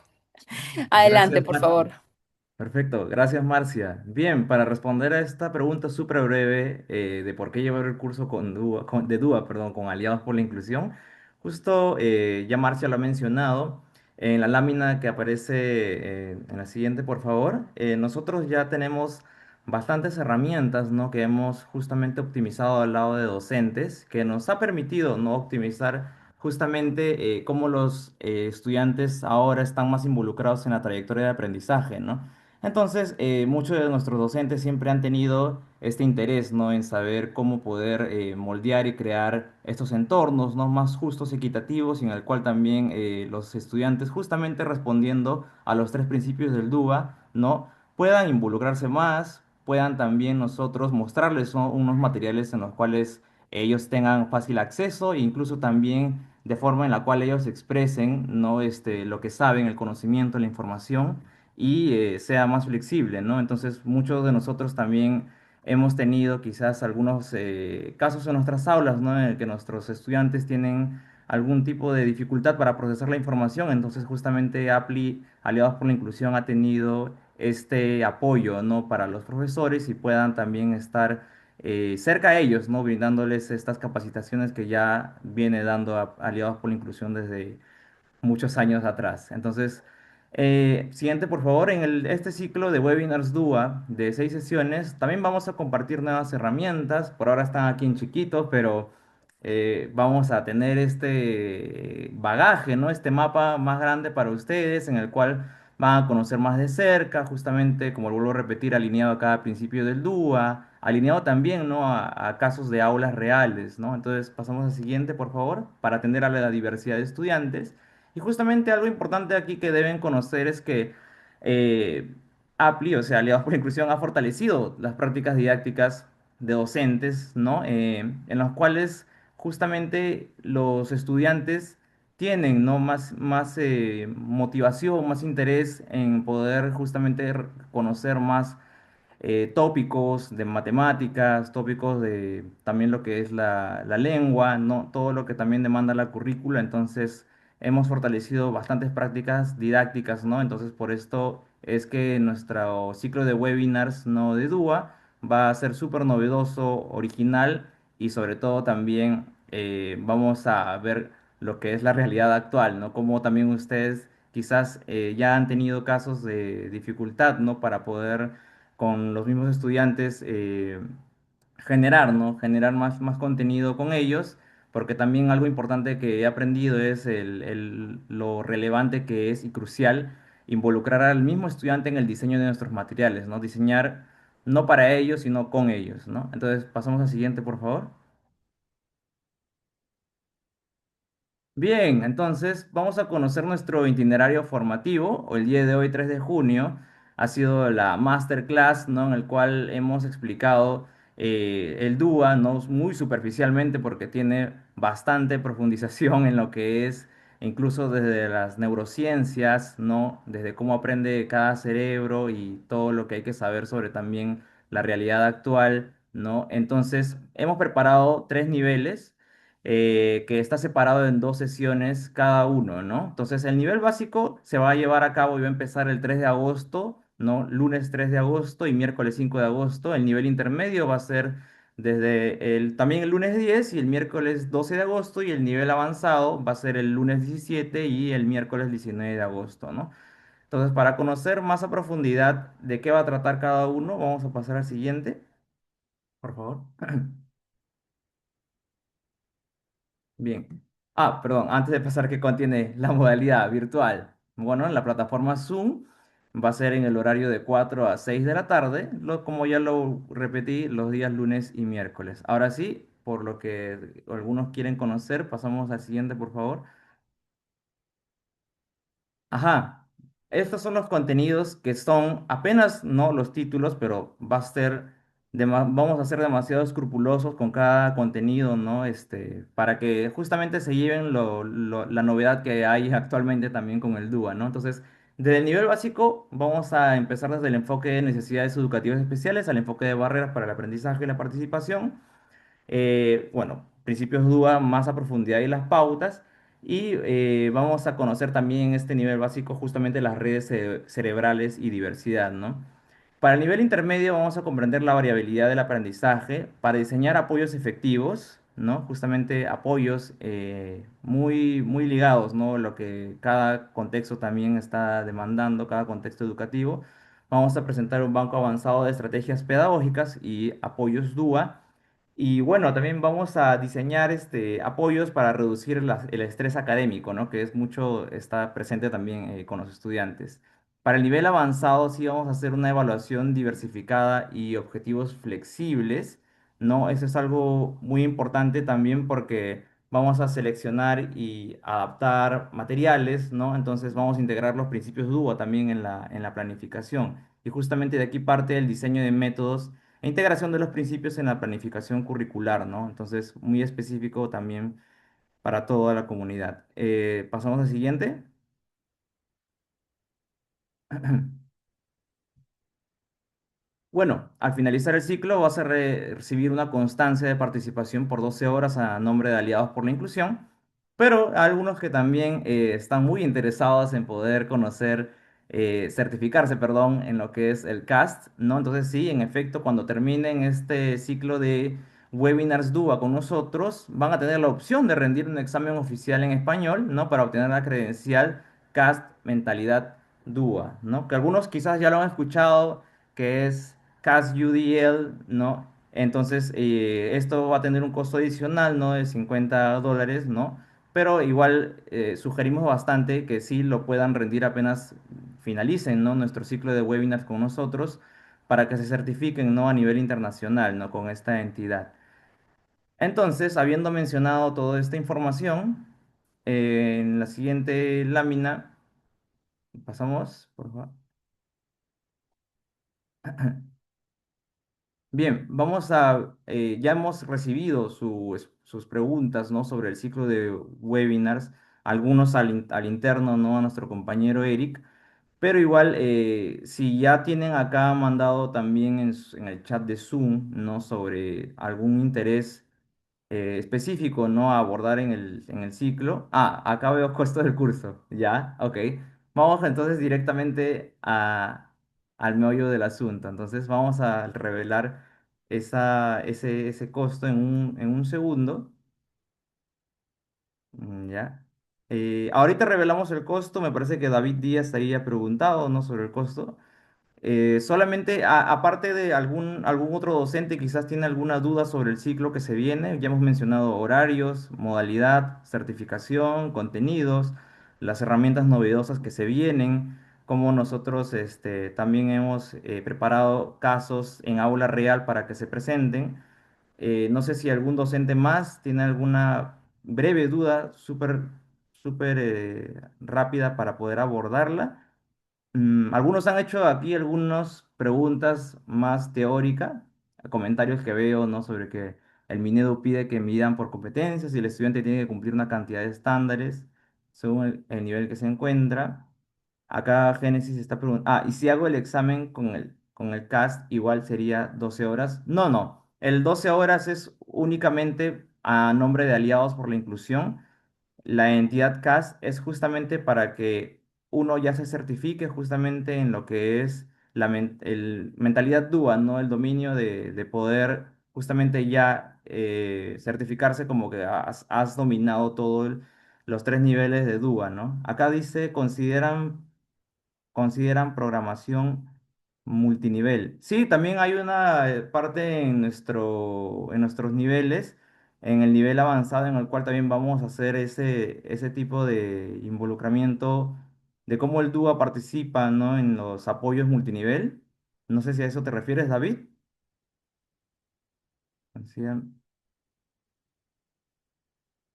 Adelante, Gracias, por Marcia. favor. Perfecto, gracias Marcia. Bien, para responder a esta pregunta súper breve de por qué llevar el curso de DUA, perdón, con Aliados por la Inclusión, justo ya Marcia lo ha mencionado, en la lámina que aparece en la siguiente, por favor, nosotros ya tenemos bastantes herramientas, ¿no? Que hemos justamente optimizado al lado de docentes, que nos ha permitido, ¿no? Optimizar justamente cómo los estudiantes ahora están más involucrados en la trayectoria de aprendizaje, ¿no? Entonces, muchos de nuestros docentes siempre han tenido este interés, ¿no? En saber cómo poder moldear y crear estos entornos, ¿no? Más justos y equitativos, y en el cual también los estudiantes, justamente respondiendo a los tres principios del DUA, ¿no? Puedan involucrarse más, puedan también nosotros mostrarles, ¿no? Unos materiales en los cuales ellos tengan fácil acceso e incluso también de forma en la cual ellos expresen, ¿no? Lo que saben, el conocimiento, la información y sea más flexible, ¿no? Entonces, muchos de nosotros también hemos tenido quizás algunos casos en nuestras aulas, ¿no? En el que nuestros estudiantes tienen algún tipo de dificultad para procesar la información, entonces justamente Aliados por la Inclusión, ha tenido este apoyo, ¿no? Para los profesores y puedan también estar cerca a ellos, ¿no? Brindándoles estas capacitaciones que ya viene dando Aliados por la Inclusión desde muchos años atrás. Entonces, siguiente, por favor, este ciclo de webinars DUA de 6 sesiones, también vamos a compartir nuevas herramientas. Por ahora están aquí en chiquitos, pero vamos a tener este bagaje, ¿no? Este mapa más grande para ustedes, en el cual van a conocer más de cerca, justamente, como lo vuelvo a repetir, alineado a cada principio del DUA, alineado también, ¿no? A casos de aulas reales, ¿no? Entonces, pasamos al siguiente, por favor, para atender a la diversidad de estudiantes. Y justamente algo importante aquí que deben conocer es que APLI, o sea, Aliados por la Inclusión, ha fortalecido las prácticas didácticas de docentes, ¿no? En las cuales justamente los estudiantes tienen, ¿no? Más motivación, más interés en poder justamente conocer más tópicos de matemáticas, tópicos de también lo que es la lengua, ¿no? Todo lo que también demanda la currícula. Entonces, hemos fortalecido bastantes prácticas didácticas, ¿no? Entonces, por esto es que nuestro ciclo de webinars, ¿no? De DUA va a ser súper novedoso, original y sobre todo también vamos a ver lo que es la realidad actual, ¿no? Como también ustedes quizás ya han tenido casos de dificultad, ¿no? Para poder con los mismos estudiantes generar, ¿no? Generar más contenido con ellos, porque también algo importante que he aprendido es lo relevante que es y crucial involucrar al mismo estudiante en el diseño de nuestros materiales, ¿no? Diseñar no para ellos, sino con ellos, ¿no? Entonces, pasamos al siguiente, por favor. Bien, entonces vamos a conocer nuestro itinerario formativo. El día de hoy, 3 de junio, ha sido la masterclass, ¿no? En el cual hemos explicado el DUA, ¿no? Muy superficialmente porque tiene bastante profundización en lo que es, incluso desde las neurociencias, ¿no? Desde cómo aprende cada cerebro y todo lo que hay que saber sobre también la realidad actual, ¿no? Entonces, hemos preparado 3 niveles que está separado en 2 sesiones cada uno, ¿no? Entonces, el nivel básico se va a llevar a cabo y va a empezar el 3 de agosto, ¿no? Lunes 3 de agosto y miércoles 5 de agosto. El nivel intermedio va a ser también el lunes 10 y el miércoles 12 de agosto y el nivel avanzado va a ser el lunes 17 y el miércoles 19 de agosto, ¿no? Entonces, para conocer más a profundidad de qué va a tratar cada uno, vamos a pasar al siguiente, por favor. Bien. Ah, perdón, antes de pasar, ¿qué contiene la modalidad virtual? Bueno, la plataforma Zoom va a ser en el horario de 4 a 6 de la tarde, como ya lo repetí, los días lunes y miércoles. Ahora sí, por lo que algunos quieren conocer, pasamos al siguiente, por favor. Ajá, estos son los contenidos que son apenas no los títulos, pero vamos a ser demasiado escrupulosos con cada contenido, ¿no? Para que justamente se lleven la novedad que hay actualmente también con el DUA, ¿no? Entonces, desde el nivel básico, vamos a empezar desde el enfoque de necesidades educativas especiales al enfoque de barreras para el aprendizaje y la participación. Bueno, principios DUA más a profundidad y las pautas. Y vamos a conocer también en este nivel básico justamente las redes cerebrales y diversidad, ¿no? Para el nivel intermedio vamos a comprender la variabilidad del aprendizaje para diseñar apoyos efectivos, ¿no? Justamente apoyos muy ligados, ¿no? Lo que cada contexto también está demandando, cada contexto educativo. Vamos a presentar un banco avanzado de estrategias pedagógicas y apoyos DUA y bueno, también vamos a diseñar apoyos para reducir el estrés académico, ¿no? Que es mucho, está presente también con los estudiantes. Para el nivel avanzado sí vamos a hacer una evaluación diversificada y objetivos flexibles, ¿no? Eso es algo muy importante también porque vamos a seleccionar y adaptar materiales, ¿no? Entonces vamos a integrar los principios DUO también en la planificación. Y justamente de aquí parte el diseño de métodos e integración de los principios en la planificación curricular, ¿no? Entonces, muy específico también para toda la comunidad. Pasamos al siguiente. Bueno, al finalizar el ciclo vas a recibir una constancia de participación por 12 horas a nombre de Aliados por la Inclusión, pero algunos que también están muy interesados en poder conocer, certificarse, perdón, en lo que es el CAST, ¿no? Entonces sí, en efecto, cuando terminen este ciclo de webinars DUA con nosotros, van a tener la opción de rendir un examen oficial en español, ¿no? Para obtener la credencial CAST Mentalidad DUA, ¿no? Que algunos quizás ya lo han escuchado que es CAS UDL, ¿no? Entonces, esto va a tener un costo adicional, ¿no? De $50, ¿no? Pero igual sugerimos bastante que sí lo puedan rendir apenas finalicen, ¿no? Nuestro ciclo de webinars con nosotros para que se certifiquen, ¿no? A nivel internacional, ¿no? Con esta entidad. Entonces, habiendo mencionado toda esta información, en la siguiente lámina, pasamos, por favor. Bien, ya hemos recibido sus preguntas, ¿no? Sobre el ciclo de webinars, algunos al interno, ¿no? A nuestro compañero Eric, pero igual, si ya tienen acá mandado también en el chat de Zoom, ¿no? Sobre algún interés específico, ¿no? A abordar en el ciclo. Ah, acá veo costo del curso, ya, ok. Vamos entonces directamente al meollo del asunto. Entonces vamos a revelar ese costo en un segundo, ya. Ahorita revelamos el costo, me parece que David Díaz estaría preguntado, ¿no? Sobre el costo. Solamente, aparte de algún otro docente, quizás tiene alguna duda sobre el ciclo que se viene. Ya hemos mencionado horarios, modalidad, certificación, contenidos, las herramientas novedosas que se vienen, como nosotros también hemos preparado casos en aula real para que se presenten. No sé si algún docente más tiene alguna breve duda, súper rápida para poder abordarla. Algunos han hecho aquí algunas preguntas más teóricas, comentarios que veo, ¿no? Sobre que el Minedu pide que midan por competencias y el estudiante tiene que cumplir una cantidad de estándares según el nivel que se encuentra. Acá Génesis está preguntando, ¿y si hago el examen con el CAST, igual sería 12 horas? No, no, el 12 horas es únicamente a nombre de Aliados por la Inclusión. La entidad CAS es justamente para que uno ya se certifique justamente en lo que es mentalidad DUA, ¿no? El dominio de poder justamente ya certificarse como que has dominado todos los tres niveles de DUA, ¿no? Acá dice, consideran programación multinivel. Sí, también hay una parte en nuestros niveles, en el nivel avanzado, en el cual también vamos a hacer ese tipo de involucramiento de cómo el DUA participa, ¿no? En los apoyos multinivel. No sé si a eso te refieres, David. Consideran-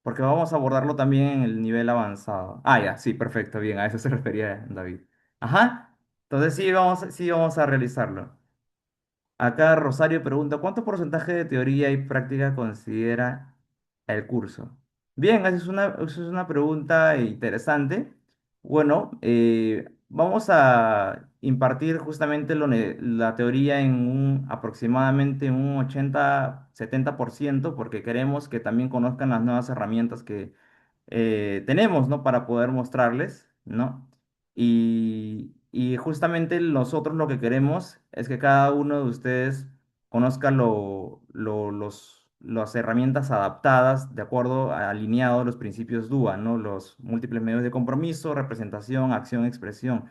Porque vamos a abordarlo también en el nivel avanzado. Ah, ya, sí, perfecto, bien, a eso se refería David. Ajá. Entonces sí vamos a realizarlo. Acá Rosario pregunta, ¿cuánto porcentaje de teoría y práctica considera el curso? Bien, esa es una pregunta interesante. Bueno, vamos a impartir justamente la teoría en aproximadamente un 80-70%, porque queremos que también conozcan las nuevas herramientas que tenemos, ¿no? Para poder mostrarles, ¿no? Y justamente nosotros lo que queremos es que cada uno de ustedes conozca las herramientas adaptadas de acuerdo alineados los principios DUA, ¿no? Los múltiples medios de compromiso, representación, acción, expresión.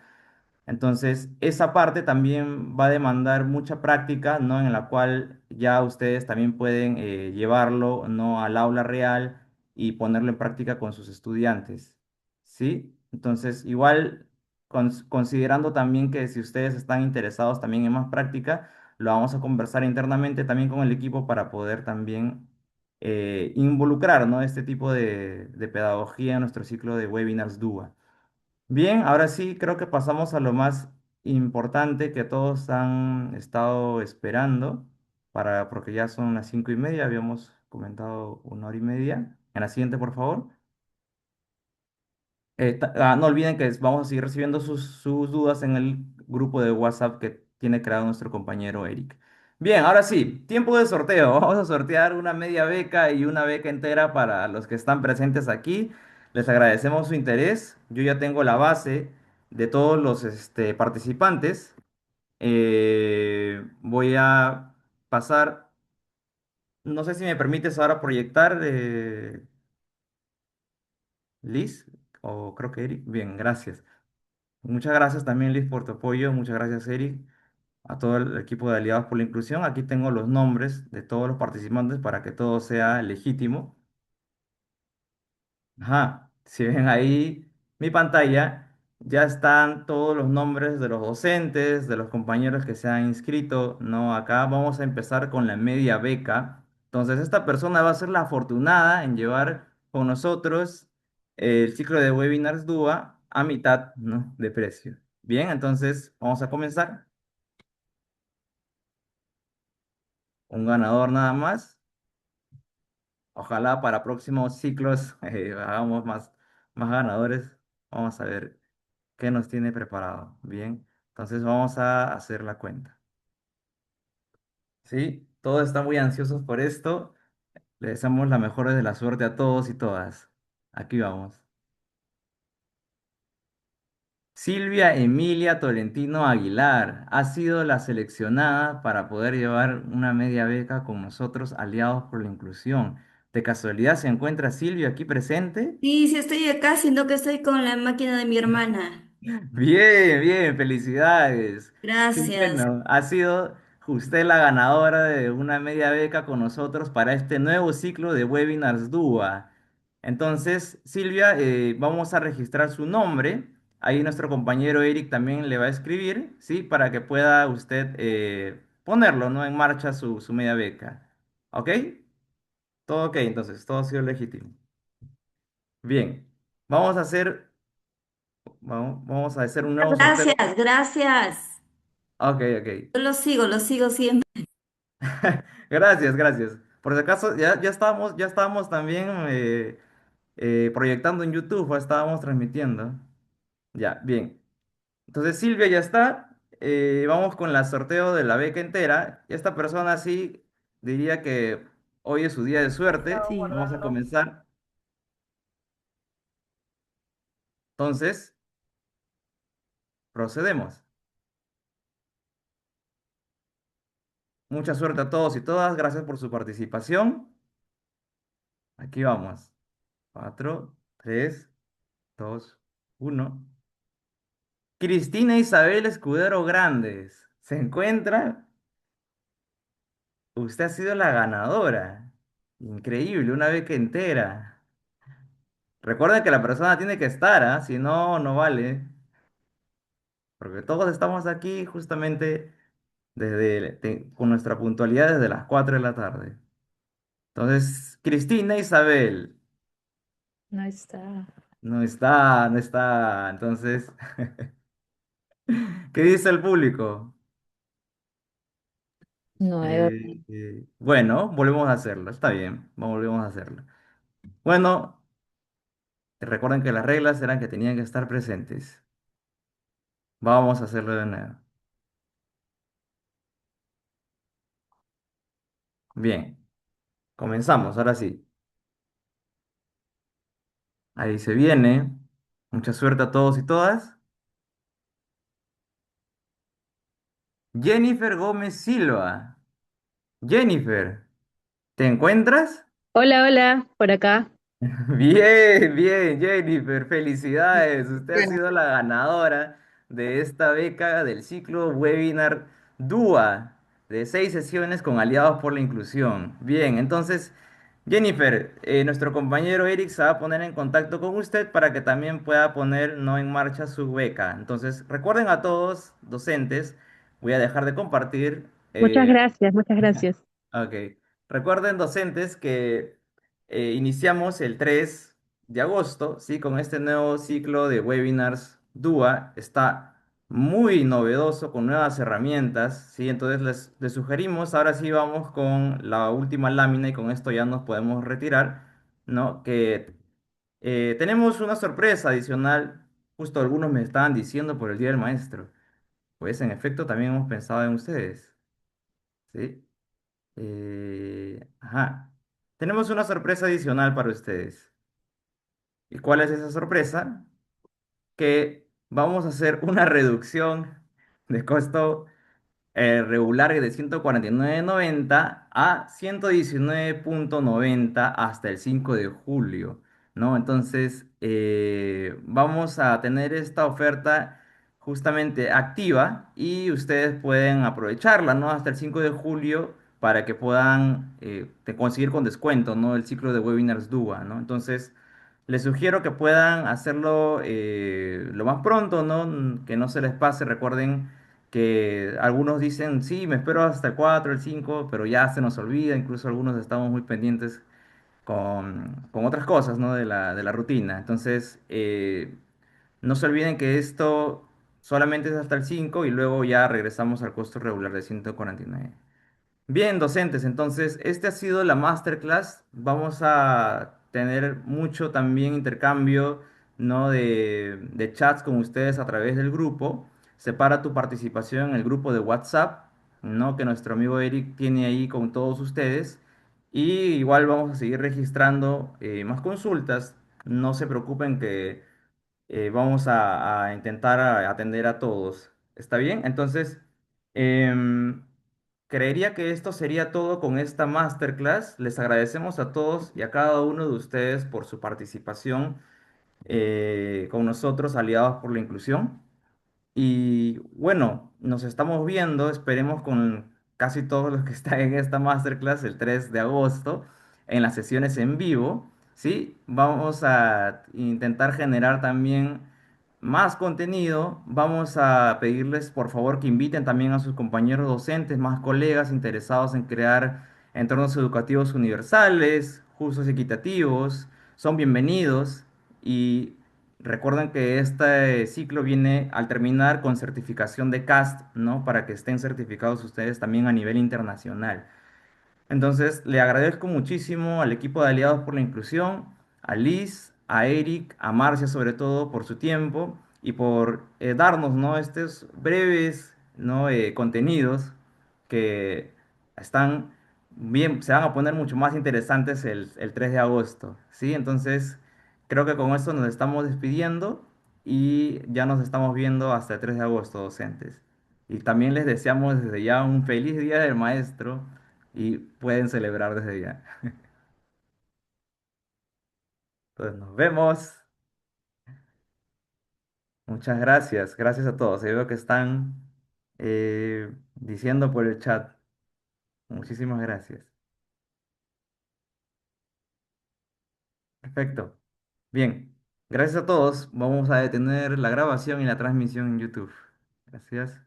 Entonces, esa parte también va a demandar mucha práctica, ¿no? En la cual ya ustedes también pueden llevarlo, ¿no? Al aula real y ponerlo en práctica con sus estudiantes, ¿sí? Entonces, igual, considerando también que si ustedes están interesados también en más práctica, lo vamos a conversar internamente también con el equipo para poder también involucrar, ¿no? Este tipo de pedagogía en nuestro ciclo de webinars DUA. Bien, ahora sí creo que pasamos a lo más importante que todos han estado esperando, porque ya son las 5:30, habíamos comentado 1 hora y media. En la siguiente, por favor. No olviden que vamos a seguir recibiendo sus dudas en el grupo de WhatsApp que tiene creado nuestro compañero Eric. Bien, ahora sí, tiempo de sorteo. Vamos a sortear una media beca y una beca entera para los que están presentes aquí. Les agradecemos su interés. Yo ya tengo la base de todos los participantes. Voy a pasar, no sé si me permites ahora proyectar, Liz, o creo que Eric. Bien, gracias. Muchas gracias también, Liz, por tu apoyo. Muchas gracias, Eric, a todo el equipo de Aliados por la Inclusión. Aquí tengo los nombres de todos los participantes para que todo sea legítimo. Ajá, si ven ahí mi pantalla, ya están todos los nombres de los docentes, de los compañeros que se han inscrito, ¿no? Acá vamos a empezar con la media beca. Entonces, esta persona va a ser la afortunada en llevar con nosotros el ciclo de webinars DUA a mitad, ¿no? De precio. Bien, entonces vamos a comenzar. Un ganador nada más. Ojalá para próximos ciclos hagamos más ganadores. Vamos a ver qué nos tiene preparado. Bien, entonces vamos a hacer la cuenta. ¿Sí? Todos están muy ansiosos por esto. Le deseamos la mejor de la suerte a todos y todas. Aquí vamos. Silvia Emilia Tolentino Aguilar ha sido la seleccionada para poder llevar una media beca con nosotros, aliados por la inclusión. ¿De casualidad se encuentra Silvia aquí presente? Sí, sí estoy acá, siendo que estoy con la máquina de mi hermana. Bien, bien, felicidades. Qué Gracias. bueno, ha sido usted la ganadora de una media beca con nosotros para este nuevo ciclo de webinars DUA. Entonces, Silvia, vamos a registrar su nombre. Ahí nuestro compañero Eric también le va a escribir, ¿sí? Para que pueda usted ponerlo, ¿no? En marcha su media beca. ¿Ok? Todo ok, entonces, todo ha sido legítimo. Bien, vamos a hacer, vamos a hacer un nuevo sorteo. Gracias, gracias. Ok, ok. Yo lo sigo siempre. Gracias, gracias. Por si acaso, ya estábamos también proyectando en YouTube, ya estábamos transmitiendo. Ya, bien. Entonces Silvia ya está. Vamos con el sorteo de la beca entera. Esta persona sí diría que hoy es su día de suerte. Sí. Vamos a comenzar. Entonces, procedemos. Mucha suerte a todos y todas. Gracias por su participación. Aquí vamos. 4, 3, 2, 1. Cristina Isabel Escudero Grandes. ¿Se encuentra? Usted ha sido la ganadora. Increíble, una beca entera. Recuerden que la persona tiene que estar, ¿ah? Si no, no vale. Porque todos estamos aquí justamente con nuestra puntualidad desde las 4 de la tarde. Entonces, Cristina Isabel, No está. no está, no está. Entonces, ¿qué dice el público? No hay orden. Bueno, volvemos a hacerlo. Está bien, volvemos a hacerlo. Bueno, recuerden que las reglas eran que tenían que estar presentes. Vamos a hacerlo de nuevo. Bien, comenzamos, ahora sí. Ahí se viene. Mucha suerte a todos y todas. Jennifer Gómez Silva. Jennifer, ¿te encuentras? Hola, hola, por acá. Bien, bien, Jennifer, felicidades. Usted ha sido la ganadora de esta beca del ciclo webinar DUA de 6 sesiones con Aliados por la Inclusión. Bien, entonces, Jennifer, nuestro compañero Eric se va a poner en contacto con usted para que también pueda poner no en marcha su beca. Entonces, recuerden a todos, docentes, voy a dejar de compartir. Muchas eh, gracias, muchas gracias. Ok. Recuerden, docentes, que iniciamos el 3 de agosto, ¿sí? Con este nuevo ciclo de webinars DUA. Está muy novedoso, con nuevas herramientas, ¿sí? Entonces les sugerimos, ahora sí vamos con la última lámina y con esto ya nos podemos retirar, ¿no? Que tenemos una sorpresa adicional, justo algunos me estaban diciendo por el Día del Maestro. Pues en efecto también hemos pensado en ustedes, ¿sí? Ajá. Tenemos una sorpresa adicional para ustedes. ¿Y cuál es esa sorpresa? Que vamos a hacer una reducción de costo regular de 149,90 a 119,90 hasta el 5 de julio, ¿no? Entonces, vamos a tener esta oferta justamente activa y ustedes pueden aprovecharla, ¿no? Hasta el 5 de julio para que puedan conseguir con descuento, ¿no? El ciclo de webinars DUA, ¿no? Entonces, les sugiero que puedan hacerlo lo más pronto, ¿no? Que no se les pase, recuerden que algunos dicen, sí, me espero hasta el 4 el 5 pero ya se nos olvida, incluso algunos estamos muy pendientes con otras cosas, ¿no? De la rutina. Entonces, no se olviden que esto solamente es hasta el 5 y luego ya regresamos al costo regular de 149. Bien, docentes, entonces, este ha sido la masterclass. Vamos a tener mucho también intercambio, ¿no? de chats con ustedes a través del grupo. Separa tu participación en el grupo de WhatsApp, ¿no? Que nuestro amigo Eric tiene ahí con todos ustedes. Y igual vamos a seguir registrando más consultas. No se preocupen que vamos a intentar atender a todos. ¿Está bien? Entonces, em, creería que esto sería todo con esta masterclass. Les agradecemos a todos y a cada uno de ustedes por su participación con nosotros, Aliados por la Inclusión. Y bueno, nos estamos viendo, esperemos con casi todos los que están en esta masterclass el 3 de agosto en las sesiones en vivo, ¿sí? Vamos a intentar generar también más contenido. Vamos a pedirles por favor que inviten también a sus compañeros docentes, más colegas interesados en crear entornos educativos universales, justos y equitativos. Son bienvenidos y recuerden que este ciclo viene al terminar con certificación de CAST, ¿no? Para que estén certificados ustedes también a nivel internacional. Entonces, le agradezco muchísimo al equipo de Aliados por la Inclusión, a Liz, a Eric, a Marcia sobre todo por su tiempo y por darnos, ¿no? Estos breves, ¿no? Contenidos que están bien, se van a poner mucho más interesantes el 3 de agosto, ¿sí? Entonces, creo que con esto nos estamos despidiendo y ya nos estamos viendo hasta el 3 de agosto, docentes. Y también les deseamos desde ya un feliz Día del Maestro y pueden celebrar desde ya. Entonces nos vemos. Muchas gracias. Gracias a todos. Yo veo que están diciendo por el chat. Muchísimas gracias. Perfecto. Bien. Gracias a todos. Vamos a detener la grabación y la transmisión en YouTube. Gracias.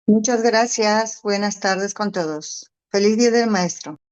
Muchas gracias. Buenas tardes con todos. Feliz Día del Maestro.